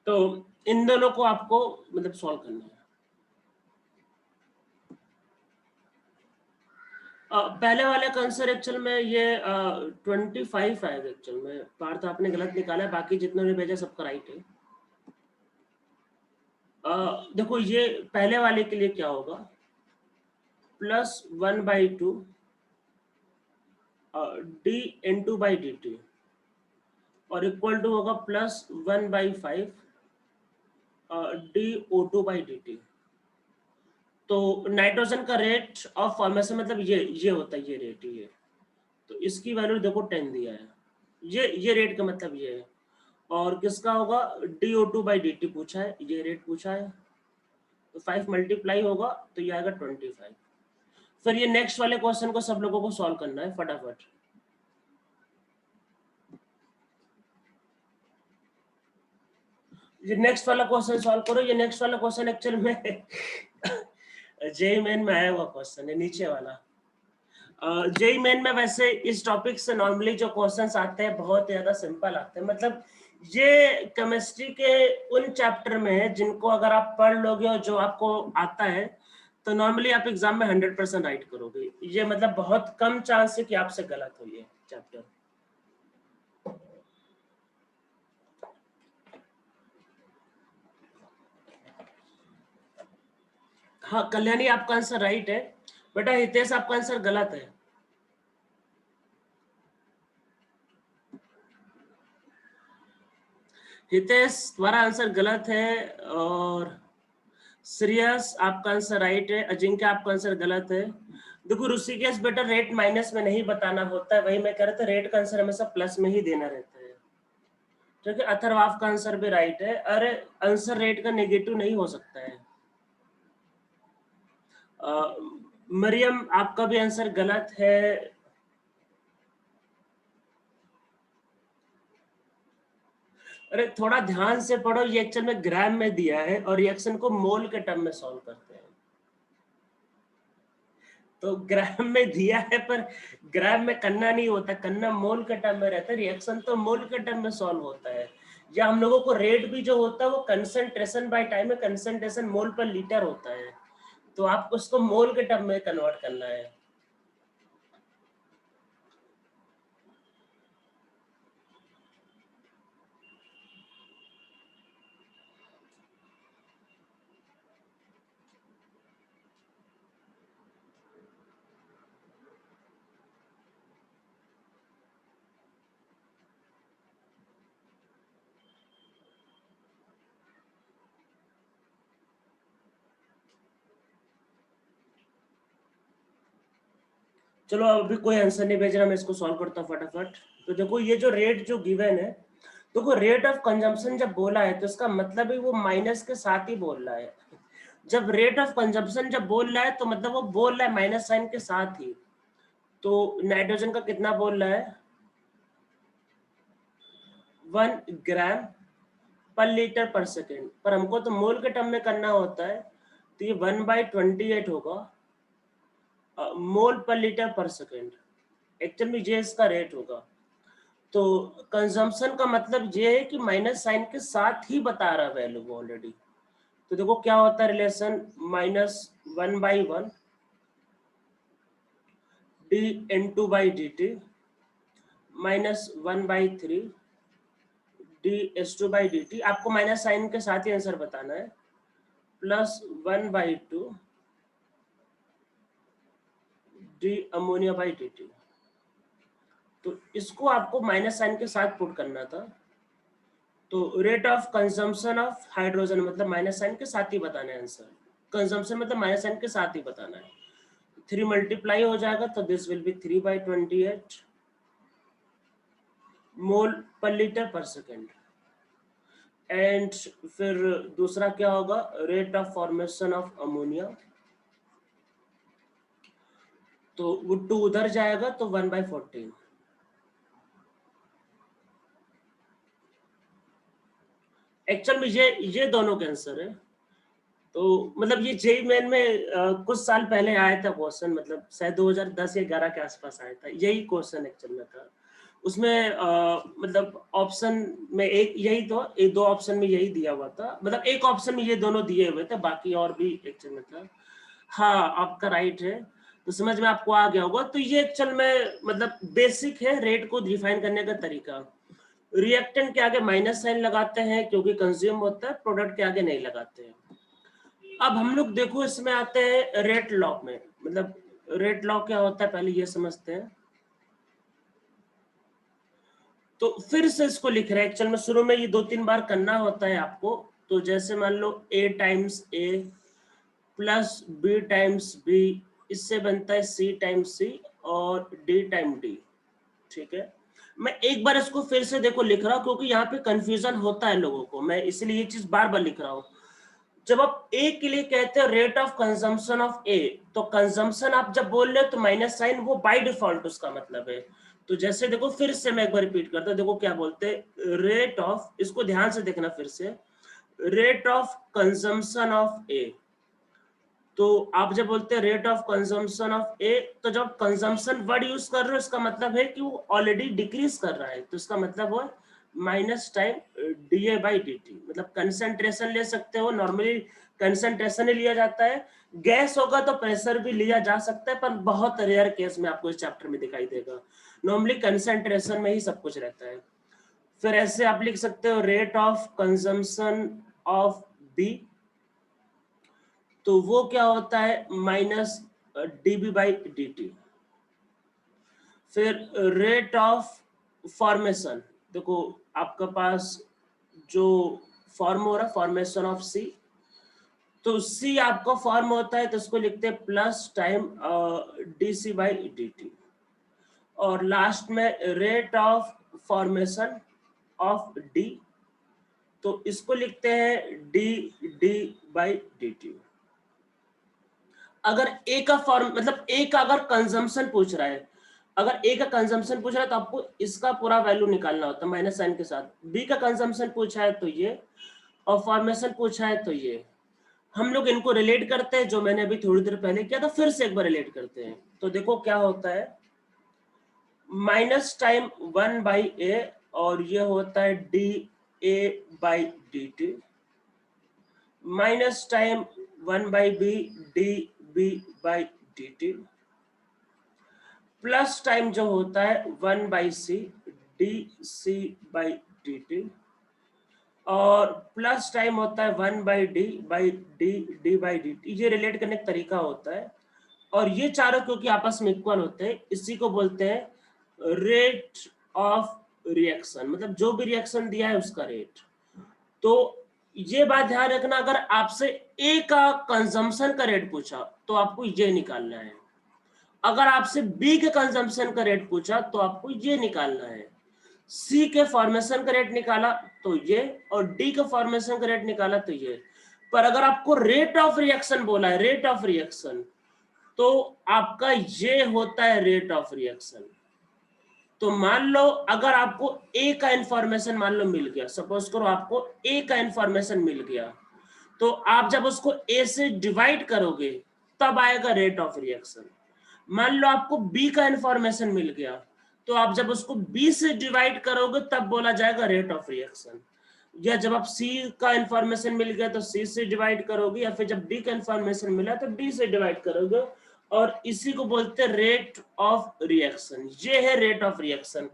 तो इन दोनों को आपको मतलब सॉल्व करना है। पहले वाले का आंसर एक्चुअल में ये 25 आएगा एक्चुअल में। पार्थ आपने गलत निकाला है, बाकी जितने ने भेजा सबका राइट है। देखो ये पहले वाले के लिए क्या होगा, +1/2 D N2 by D T, और इक्वल टू होगा +1/5 DO2/dt। तो नाइट्रोजन का रेट ऑफ फॉर्मेशन मतलब ये होता है, ये रेट ये। तो इसकी वैल्यू देखो 10 दिया है, ये रेट का मतलब ये है। और किसका होगा, DO2/dt पूछा है, ये रेट पूछा है। तो 5 मल्टीप्लाई होगा तो ये आएगा 25। फिर ये नेक्स्ट वाले क्वेश्चन को सब लोगों को सॉल्व करना है फटाफट। ये नेक्स्ट वाला क्वेश्चन सॉल्व करो। ये नेक्स्ट वाला क्वेश्चन एक्चुअल में जेई मेन में आया हुआ क्वेश्चन है, नीचे वाला। जेई मेन में वैसे इस टॉपिक से नॉर्मली जो क्वेश्चंस आते हैं बहुत ज्यादा सिंपल आते हैं। मतलब ये केमिस्ट्री के उन चैप्टर में है जिनको अगर आप पढ़ लोगे और जो आपको आता है तो नॉर्मली आप एग्जाम में 100% राइट करोगे। ये मतलब बहुत कम चांस है कि आपसे गलत हो ये चैप्टर। हाँ कल्याणी, आपका आंसर राइट है। बेटा हितेश, आपका आंसर गलत है। हितेश तुम्हारा आंसर गलत है। और श्रेयस आपका आंसर राइट है। अजिंक्य आपका आंसर गलत है। देखो ऋषिकेश बेटा, रेट माइनस में नहीं बताना होता है, वही मैं कह रहा था, रेट का आंसर हमेशा प्लस में ही देना रहता है। ठीक है, अथर्व का आंसर भी राइट है। अरे आंसर रेट का नेगेटिव नहीं हो सकता है। मरियम आपका भी आंसर गलत है। अरे थोड़ा ध्यान से पढ़ो, ये एक्चुअल में ग्राम में दिया है और रिएक्शन को मोल के टर्म में सॉल्व करते हैं। तो ग्राम में दिया है पर ग्राम में करना नहीं होता, करना मोल के टर्म में रहता है। रिएक्शन तो मोल के टर्म में सॉल्व होता है। या हम लोगों को रेट भी जो होता है वो कंसंट्रेशन बाय टाइम में, कंसंट्रेशन मोल पर लीटर होता है। तो आपको उसको मोल के टर्म में कन्वर्ट करना है। चलो अभी कोई आंसर नहीं भेज रहा, मैं इसको सॉल्व करता हूँ फटाफट। तो देखो ये जो रेट जो गिवन है, देखो रेट ऑफ कंजम्पशन जब बोला है तो इसका मतलब है वो माइनस के साथ ही बोल रहा है। जब रेट ऑफ कंजम्पशन जब बोल रहा है तो मतलब वो बोल रहा है माइनस साइन के साथ ही। तो नाइट्रोजन का कितना बोल रहा है, 1 ग्राम पर लीटर पर सेकेंड, पर हमको तो मोल के टर्म में करना होता है, तो ये 1/28 होगा मोल पर लीटर पर सेकेंड। एक्चुअल में ये इसका रेट होगा। तो कंजम्पशन का मतलब ये है कि माइनस साइन के साथ ही बता रहा है वैल्यू वो ऑलरेडी। तो देखो क्या होता है रिलेशन, -1/1 d(N2/dt) -1/3 d(H2/dt), आपको माइनस साइन के साथ ही आंसर बताना है, +1/2 d(Ammonia/dt). तो इसको आपको माइनस साइन के साथ पुट करना था। तो rate of consumption of hydrogen मतलब माइनस साइन के साथ ही बताना है आंसर। कंजम्पशन मतलब माइनस साइन के साथ ही बताना है। 3 मल्टीप्लाई हो जाएगा तो दिस विल बी 3/28 मोल पर लीटर पर सेकेंड। एंड फिर दूसरा क्या होगा, rate of formation of ammonia, तो वो 2 उधर जाएगा तो 1/14। एक्चुअल में ये दोनों के आंसर है। तो मतलब ये जेई मेन में कुछ साल पहले आया था क्वेश्चन, मतलब शायद 2010 या 11 के आसपास आया था यही क्वेश्चन एक्चुअल में था। उसमें मतलब ऑप्शन में एक यही तो एक दो ऑप्शन में यही दिया हुआ था, मतलब एक ऑप्शन में ये दोनों दिए हुए थे, बाकी और भी एक्चुअल में था। हाँ आपका राइट है, तो समझ में आपको आ गया होगा। तो ये एक्चुअल में मतलब बेसिक है रेट को डिफाइन करने का तरीका। रिएक्टेंट के आगे माइनस साइन लगाते हैं क्योंकि कंज्यूम होता है, प्रोडक्ट के आगे नहीं लगाते हैं। अब हम लोग देखो इसमें आते हैं रेट लॉ में, मतलब रेट लॉ क्या होता है पहले ये समझते हैं। तो फिर से इसको लिख रहे हैं, एक्चुअल में शुरू में ये 2-3 बार करना होता है आपको। तो जैसे मान लो a times a plus b times b, इससे बनता है c टाइम्स c और d टाइम d। ठीक है, मैं एक बार इसको फिर से देखो लिख रहा हूँ क्योंकि यहाँ पे कंफ्यूजन होता है लोगों को, मैं इसलिए ये चीज बार बार लिख रहा हूँ। जब आप ए के लिए कहते हो रेट ऑफ कंजम्पशन ऑफ ए, तो कंजम्पशन आप जब बोल रहे हो तो माइनस साइन वो बाय डिफॉल्ट उसका मतलब है। तो जैसे देखो फिर से मैं एक बार रिपीट करता हूं, देखो क्या बोलते हैं रेट ऑफ, इसको ध्यान से देखना फिर से, रेट ऑफ कंजम्पशन ऑफ ए। तो आप जब बोलते हैं रेट ऑफ कंजम्पशन ऑफ ए, तो जब कंजम्पशन वर्ड यूज कर रहे हो इसका मतलब है कि वो ऑलरेडी डिक्रीज कर रहा है, तो इसका मतलब वो माइनस टाइम dA/dt, मतलब कंसंट्रेशन ले सकते हो, नॉर्मली कंसंट्रेशन ही लिया जाता है। गैस होगा तो प्रेशर भी लिया जा सकता है, पर बहुत रेयर केस में आपको इस चैप्टर में दिखाई देगा। नॉर्मली कंसंट्रेशन में ही सब कुछ रहता है। फिर ऐसे आप लिख सकते हो rate of consumption of B, तो वो क्या होता है -dB/dt। फिर रेट ऑफ फॉर्मेशन, देखो आपका पास जो फॉर्म हो रहा है फॉर्मेशन ऑफ सी, तो सी आपका फॉर्म होता है तो इसको लिखते हैं प्लस टाइम dC/dt। और लास्ट में rate of formation of D, तो इसको लिखते हैं dD/dt। अगर ए का फॉर्म मतलब ए का अगर कंजम्पशन पूछ रहा है, अगर ए का कंजम्पशन पूछ रहा है तो आपको इसका पूरा वैल्यू निकालना होता है माइनस साइन के साथ। बी का कंजम्पशन पूछा है तो ये, और फॉर्मेशन पूछा है तो ये। हम लोग इनको रिलेट करते हैं, जो मैंने अभी थोड़ी देर पहले किया था, फिर से एक बार रिलेट करते हैं। तो देखो क्या होता है माइनस टाइम 1/a, और ये होता है dA/dt, minus time 1/b dB/dt, plus time जो होता है 1/c dC/dt, और प्लस टाइम होता है 1/d/d/dt। ये रिलेट करने का तरीका होता है। और ये चारों क्योंकि आपस में इक्वल होते हैं, इसी को बोलते हैं रेट ऑफ रिएक्शन, मतलब जो भी रिएक्शन दिया है उसका रेट। तो ये बात ध्यान रखना, अगर आपसे ए का कंजम्पशन का रेट पूछा तो आपको ये निकालना है, अगर आपसे बी के कंजम्पशन का रेट पूछा तो आपको ये निकालना है, सी के फॉर्मेशन का रेट निकाला तो ये, और डी का फॉर्मेशन का रेट निकाला तो ये। पर अगर आपको रेट ऑफ रिएक्शन बोला है, रेट ऑफ रिएक्शन, तो आपका ये होता है रेट ऑफ रिएक्शन। तो मान लो अगर आपको ए का इंफॉर्मेशन मान लो मिल गया, सपोज करो आपको ए का इंफॉर्मेशन मिल गया, तो आप जब उसको ए से डिवाइड करोगे तब आएगा रेट ऑफ रिएक्शन। मान लो आपको बी का इंफॉर्मेशन मिल गया, तो आप जब उसको बी से डिवाइड करोगे तब बोला जाएगा रेट ऑफ रिएक्शन। या जब आप सी का इंफॉर्मेशन मिल गया तो सी से डिवाइड करोगे, या फिर जब डी का इंफॉर्मेशन मिला तो डी से डिवाइड करोगे, और इसी को बोलते हैं रेट ऑफ रिएक्शन। ये है रेट ऑफ रिएक्शन।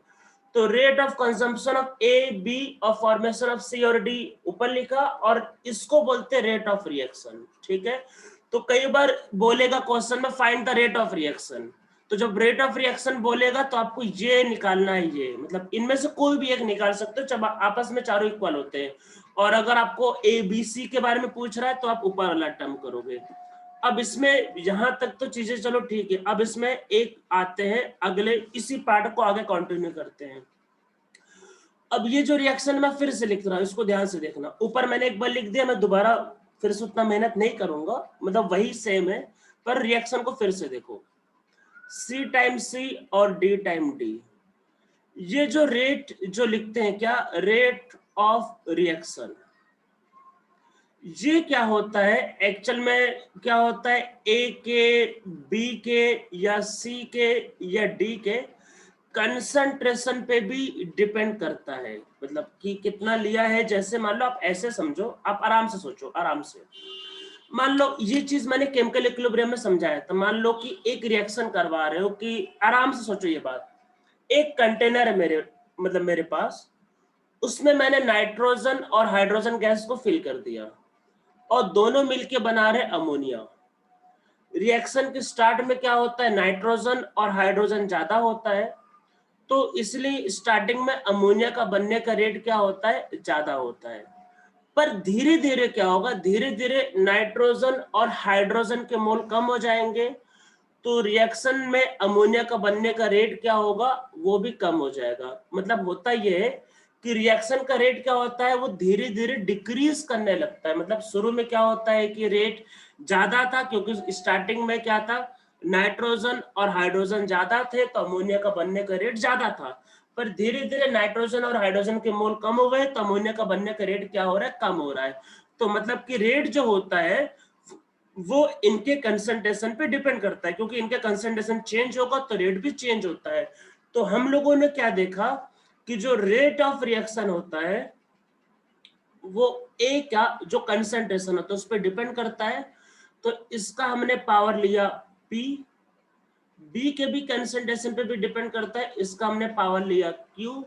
तो rate of consumption of A B और फॉर्मेशन ऑफ सी और डी ऊपर लिखा, और इसको बोलते हैं रेट ऑफ रिएक्शन। ठीक है, तो कई बार बोलेगा क्वेश्चन में find the rate of reaction, तो जब रेट ऑफ रिएक्शन बोलेगा तो आपको ये निकालना है, ये मतलब इनमें से कोई भी एक निकाल सकते हो जब आपस में चारों इक्वल होते हैं। और अगर आपको ए बी सी के बारे में पूछ रहा है तो आप ऊपर वाला टर्म करोगे। अब इसमें यहां तक तो चीजें चलो ठीक है, अब इसमें एक आते हैं अगले, इसी पार्ट को आगे कंटिन्यू करते हैं। अब ये जो रिएक्शन मैं फिर से लिख रहा हूं, इसको ध्यान से देखना। ऊपर मैंने एक बार लिख दिया, मैं दोबारा फिर से उतना मेहनत नहीं करूंगा, मतलब वही सेम है, पर रिएक्शन को फिर से देखो। C टाइम C और D टाइम D, ये जो रेट जो लिखते हैं क्या, रेट ऑफ रिएक्शन, ये क्या होता है एक्चुअल में, क्या होता है A के, B के या C के या D के कंसंट्रेशन पे भी डिपेंड करता है, मतलब कि कितना लिया है। जैसे मान लो आप ऐसे समझो, आप आराम से सोचो, आराम से मान लो ये चीज मैंने केमिकल इक्विलिब्रियम में समझाया था। मान लो कि एक रिएक्शन करवा रहे हो, कि आराम से सोचो ये बात, एक कंटेनर है मेरे, मतलब मेरे पास, उसमें मैंने नाइट्रोजन और हाइड्रोजन गैस को फिल कर दिया, और दोनों मिलके बना रहे अमोनिया। रिएक्शन के स्टार्ट में क्या होता है, नाइट्रोजन और हाइड्रोजन ज्यादा होता है, तो इसलिए स्टार्टिंग में अमोनिया का बनने का रेट क्या होता है, ज्यादा होता है। पर धीरे धीरे क्या होगा, धीरे धीरे नाइट्रोजन और हाइड्रोजन के मोल कम हो जाएंगे, तो रिएक्शन में अमोनिया का बनने का रेट क्या होगा, वो भी कम हो जाएगा। मतलब होता यह है कि रिएक्शन का रेट क्या होता है, वो धीरे धीरे डिक्रीज करने लगता है। मतलब शुरू में क्या होता है कि रेट ज्यादा था, क्योंकि स्टार्टिंग में क्या था, नाइट्रोजन और हाइड्रोजन ज्यादा थे, तो अमोनिया का बनने का रेट ज्यादा था। पर धीरे धीरे नाइट्रोजन और हाइड्रोजन के मोल कम हो गए, तो अमोनिया का बनने का रेट क्या हो रहा है, कम हो रहा है। तो मतलब कि रेट जो होता है वो इनके कंसंट्रेशन पे डिपेंड करता है, क्योंकि इनका कंसंट्रेशन चेंज होगा तो रेट भी चेंज होता है। तो हम लोगों ने क्या देखा कि जो रेट ऑफ रिएक्शन होता है वो ए का जो कंसंट्रेशन होता है उस पर डिपेंड करता है। तो इसका हमने पावर लिया P, बी के भी कंसंट्रेशन पे भी डिपेंड करता है, इसका हमने पावर लिया Q।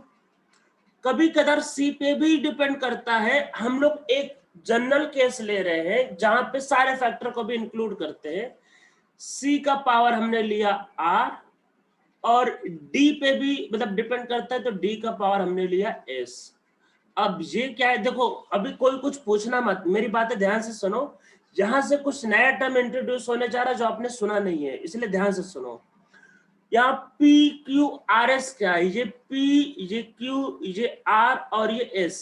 कभी कदार C पे भी डिपेंड करता है। हम लोग एक जनरल केस ले रहे हैं जहां पे सारे फैक्टर को भी इंक्लूड करते हैं। C का पावर हमने लिया R, और D पे भी मतलब डिपेंड करता है, तो D का पावर हमने लिया S। अब ये क्या है, देखो अभी कोई कुछ पूछना मत, मेरी बातें ध्यान से सुनो। यहां से कुछ नया टर्म इंट्रोड्यूस होने जा रहा है जो आपने सुना नहीं है, इसलिए ध्यान से सुनो। यहाँ P Q R S क्या है, ये P, ये Q, ये R और ये S,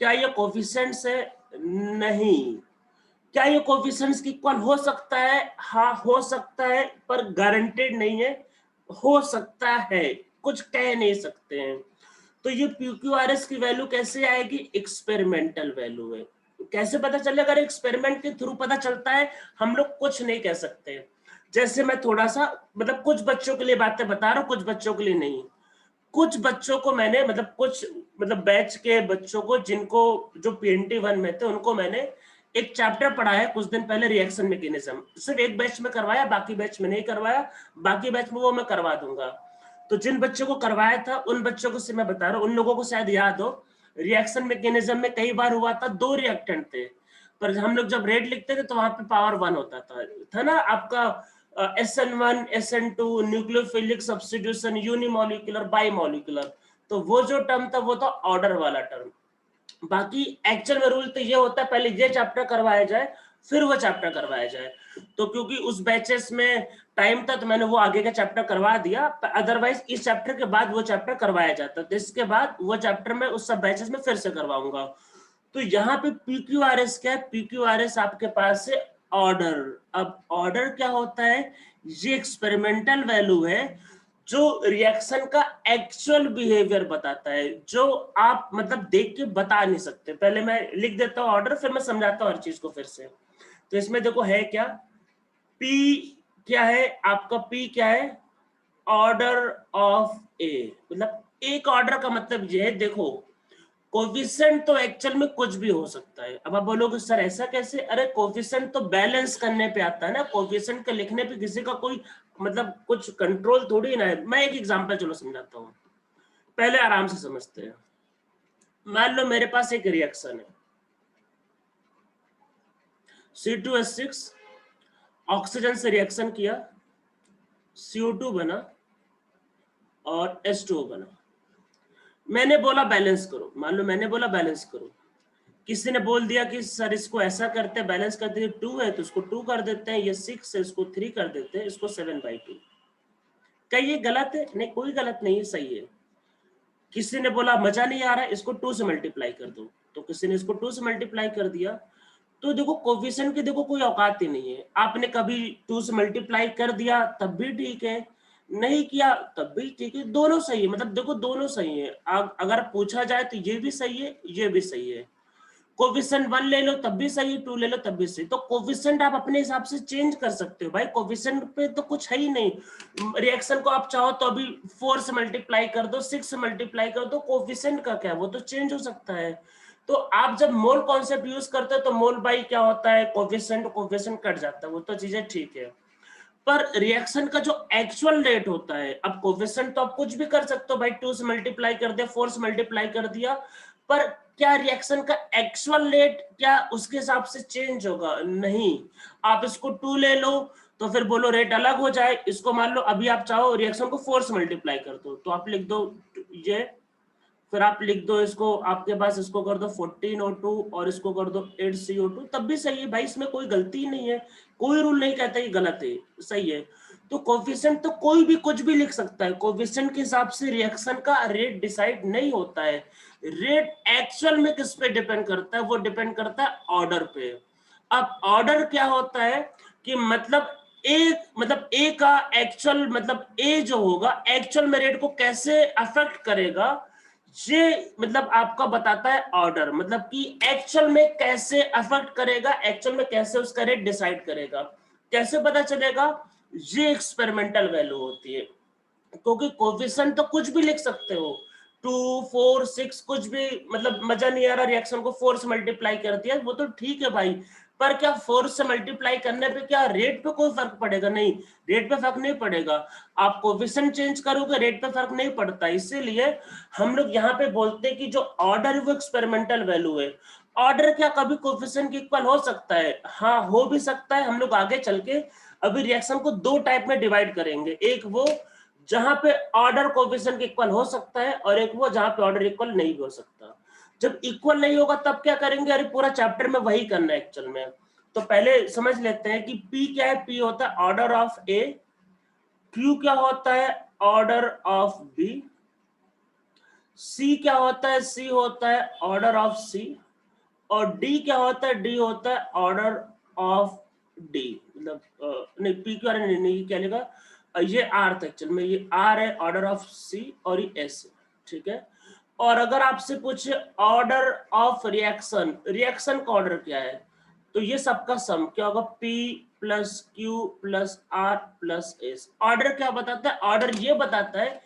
क्या ये कोफिशिएंट्स है? नहीं। क्या ये कोफिशिएंट्स की इक्वल हो सकता है? हाँ हो सकता है, पर गारंटेड नहीं है, हो सकता है, कुछ कह नहीं सकते हैं। तो ये PQRS की वैल्यू कैसे आएगी, एक्सपेरिमेंटल वैल्यू है। कैसे पता चलेगा, अगर एक्सपेरिमेंट के थ्रू पता चलता है, हम लोग कुछ नहीं कह सकते। जैसे मैं थोड़ा सा मतलब कुछ बच्चों के लिए बातें बता रहा हूँ, कुछ बच्चों के लिए नहीं। कुछ बच्चों को मैंने मतलब कुछ मतलब बैच के बच्चों को जिनको जो PNT 1 में थे उनको मैंने एक चैप्टर पढ़ाया कुछ दिन पहले, रिएक्शन मैकेनिज्म। सिर्फ एक बैच में करवाया, बाकी बैच में नहीं करवाया, बाकी बैच में वो मैं करवा दूंगा। तो जिन बच्चों को करवाया था उन बच्चों को से मैं बता रहा हूँ, उन लोगों को शायद याद हो, रिएक्शन मैकेनिज्म में कई बार हुआ था, 2 रिएक्टेंट थे, पर हम लोग जब रेट लिखते थे तो वहां पे पावर 1 होता था ना आपका। SN1 SN2 nucleophilic substitution, unimolecular, bimolecular, तो वो जो टर्म था वो था ऑर्डर वाला टर्म। बाकी एक्चुअल में रूल तो ये होता है, पहले ये चैप्टर करवाया जाए, फिर वो चैप्टर करवाया जाए। तो क्योंकि उस बैचेस में टाइम था तो मैंने वो आगे का चैप्टर करवा दिया, अदरवाइज इस चैप्टर के बाद वो चैप्टर करवाया जाता, तो इसके बाद वो चैप्टर में उस सब बैचेस में फिर से करवाऊंगा। तो यहाँ पे PQRS क्या है? PQRS आपके पास है ऑर्डर। अब ऑर्डर क्या होता है? ये एक्सपेरिमेंटल वैल्यू है जो रिएक्शन का एक्चुअल बिहेवियर बताता है, जो आप मतलब देख के बता नहीं सकते। पहले मैं लिख देता हूँ ऑर्डर, फिर मैं समझाता हूँ हर चीज को फिर से। तो इसमें देखो है क्या, P क्या है आपका? P क्या है? ऑर्डर ऑफ ए। मतलब एक ऑर्डर का मतलब ये है, देखो कोफिशिएंट तो एक्चुअल में कुछ भी हो सकता है। अब आप बोलोगे सर ऐसा कैसे? अरे कोफिशिएंट तो बैलेंस करने पे आता है ना, कोफिशिएंट के लिखने पे किसी का कोई मतलब कुछ कंट्रोल थोड़ी ना है। मैं एक एग्जांपल चलो समझाता हूँ, पहले आराम से समझते हैं। मान लो मेरे पास एक रिएक्शन है, C2H6 ऑक्सीजन से रिएक्शन किया, CO2 बना और H2O बना। मैंने बोला बैलेंस करो, मान लो मैंने बोला बैलेंस करो, किसी ने बोल दिया कि सर इसको ऐसा करते हैं, बैलेंस करते हैं, 2 है तो इसको 2 कर देते हैं, ये 6 है इसको 3 कर देते हैं, इसको 7/2। क्या ये गलत है? नहीं, कोई गलत नहीं है, सही है। किसी ने बोला मजा नहीं आ रहा है, इसको 2 से मल्टीप्लाई कर दो, तो किसी ने इसको 2 से मल्टीप्लाई कर दिया। तो देखो कोफिशिएंट की देखो कोई औकात ही नहीं है। आपने कभी 2 से मल्टीप्लाई कर दिया तब भी ठीक है, नहीं किया तब भी ठीक है, दोनों सही है। मतलब देखो दोनों सही है, अगर पूछा जाए तो ये भी सही है, ये भी सही है। कोफिशिएंट 1 ले लो तब भी सही, 2 ले लो तब भी सही। तो कोफिशिएंट आप अपने हिसाब से चेंज कर सकते हो भाई, कोफिशिएंट पे तो कुछ है ही नहीं। रिएक्शन को आप चाहो तो अभी 4 से मल्टीप्लाई कर दो, 6 से मल्टीप्लाई कर दो, कोफिशिएंट का क्या, वो तो चेंज हो सकता है। तो आप जब मोल कॉन्सेप्ट यूज करते हो तो मोल बाई क्या होता है, कोफिशिएंट कोफिशिएंट कट जाता है, वो तो चीजें ठीक है। पर रिएक्शन का जो एक्चुअल रेट होता है, अब कोफिशिएंट तो आप कुछ भी कर सकते हो भाई, 2 से मल्टीप्लाई कर दिया, 4 से मल्टीप्लाई कर दिया, पर क्या रिएक्शन का एक्चुअल रेट क्या उसके हिसाब से चेंज होगा? नहीं। आप इसको 2 ले लो तो फिर बोलो रेट अलग हो जाए, इसको मान लो अभी आप चाहो रिएक्शन को 4 से मल्टीप्लाई कर दो, तो आप लिख दो ये, फिर आप लिख दो इसको, आपके पास इसको कर दो 14O2 और इसको कर दो 8CO2, तब भी सही है भाई, इसमें कोई गलती नहीं है, कोई रूल नहीं कहता ये गलत है, सही है। तो कोफिशिएंट तो कोई भी कुछ भी लिख सकता है, कोफिशिएंट के हिसाब से रिएक्शन का रेट डिसाइड नहीं होता है। रेट एक्चुअल में किस पे डिपेंड करता है? वो डिपेंड करता है ऑर्डर पे। अब ऑर्डर क्या होता है कि मतलब ए का एक्चुअल मतलब ए जो होगा एक्चुअल में रेट को कैसे अफेक्ट करेगा, ये मतलब आपका बताता है ऑर्डर, मतलब कि एक्चुअल में कैसे अफेक्ट करेगा, एक्चुअल में कैसे उसका रेट डिसाइड करेगा। कैसे पता चलेगा? ये एक्सपेरिमेंटल वैल्यू होती है, क्योंकि कोफिशिएंट तो कुछ भी लिख सकते हो, 2 4 6 कुछ भी, मतलब मजा नहीं आ रहा रिएक्शन को 4 से मल्टीप्लाई कर दिया, वो तो ठीक है भाई, पर क्या 4 से मल्टीप्लाई करने पे क्या रेट पे कोई फर्क पड़ेगा? नहीं, रेट पे फर्क नहीं पड़ेगा। आप कोफिशिएंट चेंज करोगे रेट पे फर्क नहीं पड़ता। इसीलिए हम लोग यहाँ पे बोलते हैं कि जो ऑर्डर है वो एक्सपेरिमेंटल वैल्यू है। ऑर्डर क्या कभी कोफिशिएंट के इक्वल हो सकता है? हाँ, हो भी सकता है। हम लोग आगे चल के अभी रिएक्शन को 2 टाइप में डिवाइड करेंगे, एक वो जहां पे ऑर्डर कोफिशिएंट इक्वल हो सकता है और एक वो जहां पे ऑर्डर इक्वल नहीं हो सकता। जब इक्वल नहीं होगा तब क्या करेंगे? अरे पूरा चैप्टर में वही करना है एक्चुअल में। तो पहले समझ लेते हैं कि P क्या है। P होता है ऑर्डर ऑफ A, Q क्या होता है ऑर्डर ऑफ B, C क्या होता है? C होता है ऑर्डर ऑफ C, और D क्या होता है? D होता है ऑर्डर ऑफ D। मतलब नहीं, P क्यों नहीं, क्या लिखा? ये R था एक्चुअल में, ये R है ऑर्डर ऑफ C और ये S है, ठीक है। और अगर आपसे पूछे ऑर्डर ऑफ रिएक्शन, रिएक्शन का ऑर्डर क्या है, तो ये सबका सम क्या होगा? P plus Q plus R plus S। Order क्या बताता है? ऑर्डर ये बताता है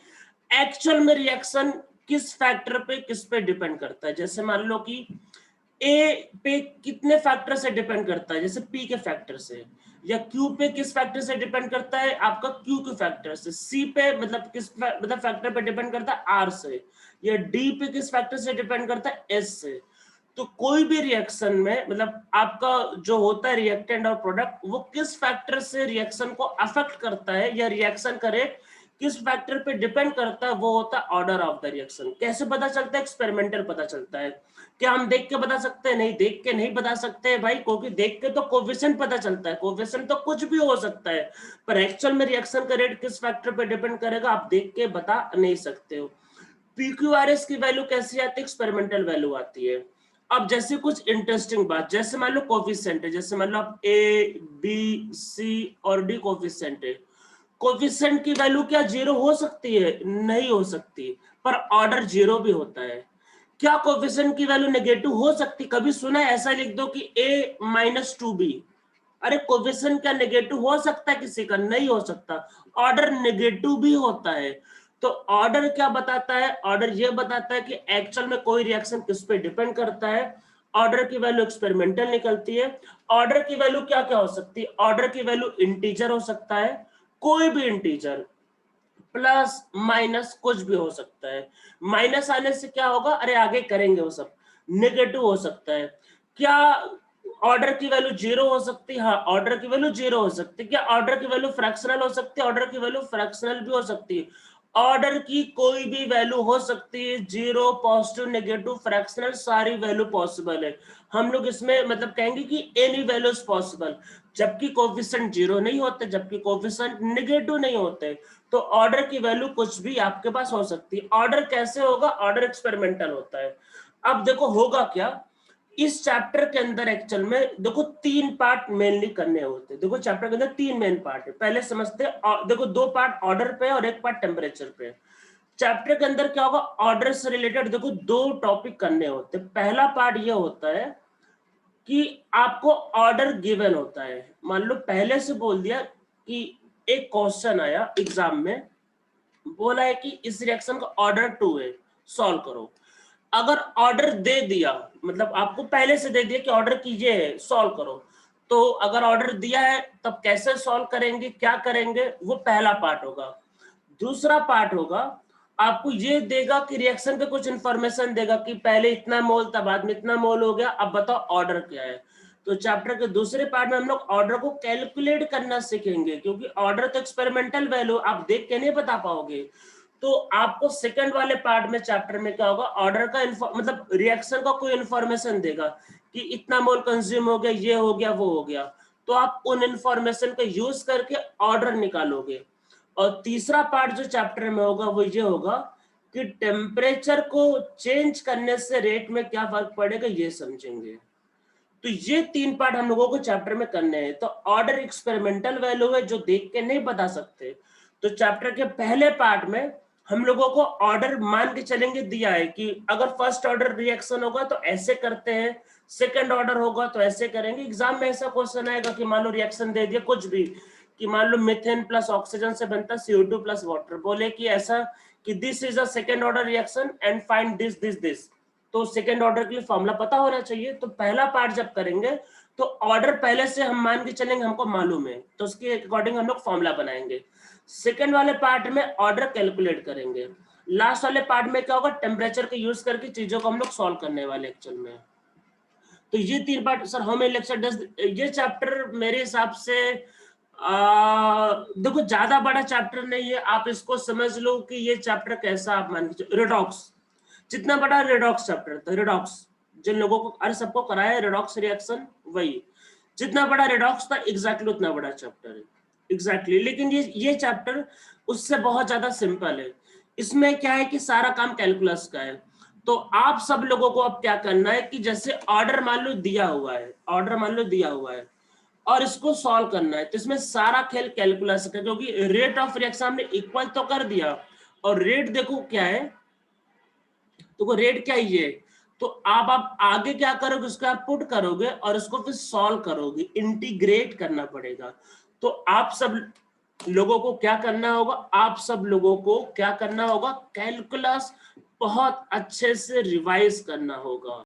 एक्चुअल में रिएक्शन किस फैक्टर पे किस पे डिपेंड करता है। जैसे मान लो कि ए पे कितने फैक्टर से डिपेंड करता है, जैसे पी के फैक्टर से, या क्यू पे किस फैक्टर से डिपेंड करता है? आपका क्यू के फैक्टर से। सी पे मतलब किस मतलब फैक्टर पे डिपेंड करता है? आर से। या डी पे किस फैक्टर से डिपेंड करता है? एस से। तो कोई भी रिएक्शन में मतलब आपका जो होता है रिएक्टेंट और प्रोडक्ट, वो किस फैक्टर से रिएक्शन को अफेक्ट करता है या रिएक्शन का रेट किस फैक्टर पे डिपेंड करता है, वो होता है ऑर्डर ऑफ द रिएक्शन। कैसे पता चलता है? एक्सपेरिमेंटल पता चलता है। क्या हम देख के बता सकते हैं? नहीं, देख के नहीं बता सकते भाई, क्योंकि देख के तो कोफिशिएंट पता चलता है, कोफिशिएंट तो कुछ भी हो सकता है, पर एक्चुअल में रिएक्शन का रेट किस फैक्टर पे डिपेंड करेगा, आप देख के बता नहीं सकते हो। पीक्यूआरएस की वैल्यू कैसी आती है? एक्सपेरिमेंटल वैल्यू आती है। अब जैसे कुछ इंटरेस्टिंग बात, जैसे मान लो कोफिशिएंट है, जैसे मान लो आप ए बी सी और डी कोफिशिएंट है, कोफिशिएंट की वैल्यू क्या जीरो हो सकती है? नहीं हो सकती, पर ऑर्डर जीरो भी होता है। क्या कोफिशिएंट की वैल्यू नेगेटिव हो सकती? कभी सुना है ऐसा? लिख दो कि a माइनस टू बी। अरे कोफिशिएंट क्या नेगेटिव हो सकता है किसी का? नहीं हो सकता, ऑर्डर नेगेटिव भी होता है। तो ऑर्डर क्या बताता है? ऑर्डर ये बताता है कि एक्चुअल में कोई रिएक्शन किस पे डिपेंड करता है। ऑर्डर की वैल्यू एक्सपेरिमेंटल निकलती है। ऑर्डर की वैल्यू क्या क्या हो सकती है? ऑर्डर की वैल्यू इंटीजर हो सकता है, कोई भी इंटीजर, प्लस माइनस कुछ भी हो सकता है। माइनस आने से क्या होगा? अरे आगे करेंगे वो सब। नेगेटिव हो सकता है। क्या ऑर्डर की वैल्यू जीरो हो सकती है? हाँ, ऑर्डर की वैल्यू जीरो हो सकती है। क्या ऑर्डर की वैल्यू फ्रैक्शनल हो सकती है? ऑर्डर की वैल्यू फ्रैक्शनल भी हो सकती है। ऑर्डर की कोई भी वैल्यू हो सकती है, जीरो, पॉजिटिव, नेगेटिव, फ्रैक्शनल, सारी वैल्यू पॉसिबल है। हम लोग इसमें मतलब कहेंगे कि एनी वैल्यू इज पॉसिबल, जबकि कोफिशिएंट जीरो नहीं होते, जबकि कोफिशिएंट नेगेटिव नहीं होते। तो ऑर्डर की वैल्यू कुछ भी आपके पास हो सकती है। ऑर्डर कैसे होगा? ऑर्डर एक्सपेरिमेंटल होता है। अब देखो होगा क्या इस चैप्टर के अंदर, एक्चुअल में देखो तीन पार्ट मेनली करने होते हैं। देखो चैप्टर के अंदर तीन मेन पार्ट है, पहले समझते हैं। देखो दो पार्ट ऑर्डर पे और एक पार्ट टेम्परेचर पे। चैप्टर के अंदर क्या होगा? ऑर्डर से रिलेटेड देखो दो टॉपिक करने होते हैं। पहला पार्ट ये होता है कि आपको ऑर्डर गिवन होता है। मान लो पहले से बोल दिया कि एक क्वेश्चन आया एग्जाम में, बोला है कि इस रिएक्शन का ऑर्डर 2 है, सॉल्व करो। अगर ऑर्डर दे दिया, मतलब आपको पहले से दे दिया कि ऑर्डर कीजिए है, सॉल्व करो, तो अगर ऑर्डर दिया है तब कैसे सॉल्व करेंगे, क्या करेंगे, वो पहला पार्ट होगा। दूसरा पार्ट होगा, आपको ये देगा कि रिएक्शन पे कुछ इंफॉर्मेशन देगा कि पहले इतना मोल था, बाद में इतना मोल हो गया, अब बताओ ऑर्डर क्या है। तो चैप्टर के दूसरे पार्ट में हम लोग ऑर्डर को कैलकुलेट करना सीखेंगे, क्योंकि ऑर्डर तो एक्सपेरिमेंटल वैल्यू आप देख के नहीं बता पाओगे। तो आपको सेकंड वाले पार्ट में चैप्टर में क्या होगा, ऑर्डर का मतलब रिएक्शन का कोई इंफॉर्मेशन देगा कि इतना मोल कंज्यूम हो गया, ये हो गया, वो हो गया, तो आप उन इंफॉर्मेशन का यूज करके ऑर्डर निकालोगे। और तीसरा पार्ट जो चैप्टर में होगा वो ये होगा कि टेम्परेचर को चेंज करने से रेट में क्या फर्क पड़ेगा, ये समझेंगे। तो ये तीन पार्ट हम लोगों को चैप्टर में करने हैं। तो ऑर्डर एक्सपेरिमेंटल वैल्यू है जो देख के नहीं बता सकते। तो चैप्टर के पहले पार्ट में हम लोगों को ऑर्डर मान के चलेंगे, दिया है कि अगर फर्स्ट ऑर्डर रिएक्शन होगा तो ऐसे करते हैं, सेकंड ऑर्डर होगा तो ऐसे करेंगे। एग्जाम में ऐसा क्वेश्चन आएगा कि मान लो रिएक्शन दे दिया कुछ भी, कि मान लो मीथेन प्लस ऑक्सीजन से बनता CO2 प्लस वाटर, बोले कि ऐसा कि this is a second order reaction and find this this this, तो सेकंड ऑर्डर के लिए फॉर्मूला पता होना चाहिए। तो पहला पार्ट जब करेंगे तो ऑर्डर पहले से हम मान के चलेंगे, हमको मालूम है, तो उसके अकॉर्डिंग हम लोग फॉर्मूला बनाएंगे। सेकंड वाले पार्ट में ऑर्डर कैलकुलेट करेंगे। लास्ट वाले पार्ट में क्या होगा, टेम्परेचर के यूज करके चीजों को हम लोग सॉल्व करने वाले एक्चुअल में। तो ये तीन part sir, how many lecture does ये चैप्टर मेरे हिसाब से देखो ज्यादा बड़ा चैप्टर नहीं है, आप इसको समझ लो कि ये चैप्टर कैसा, आप मान के रिडॉक्स, जितना बड़ा रेडॉक्स चैप्टर था, रेडॉक्स जिन लोगों को अरे सबको कराया रेडॉक्स रिएक्शन, वही जितना बड़ा रेडॉक्स था एग्जैक्टली उतना बड़ा चैप्टर है एग्जैक्टली। लेकिन ये चैप्टर उससे बहुत ज्यादा सिंपल है। इसमें क्या है कि सारा काम कैलकुलस का है। तो आप सब लोगों को अब क्या करना है कि जैसे ऑर्डर मान लो दिया हुआ है, ऑर्डर मान लो दिया हुआ है और इसको सॉल्व करना है, तो इसमें सारा खेल कैलकुलस का, क्योंकि रेट ऑफ रिएक्शन हमने इक्वल तो कर दिया, और रेट देखो क्या है, तो वो रेट क्या ही है। तो आप आगे क्या करोगे, उसको आप पुट करोगे और उसको फिर सॉल्व करोगे, इंटीग्रेट करना पड़ेगा। तो आप सब लोगों को क्या करना होगा, आप सब लोगों को क्या करना होगा, कैलकुलस बहुत अच्छे से रिवाइज करना होगा।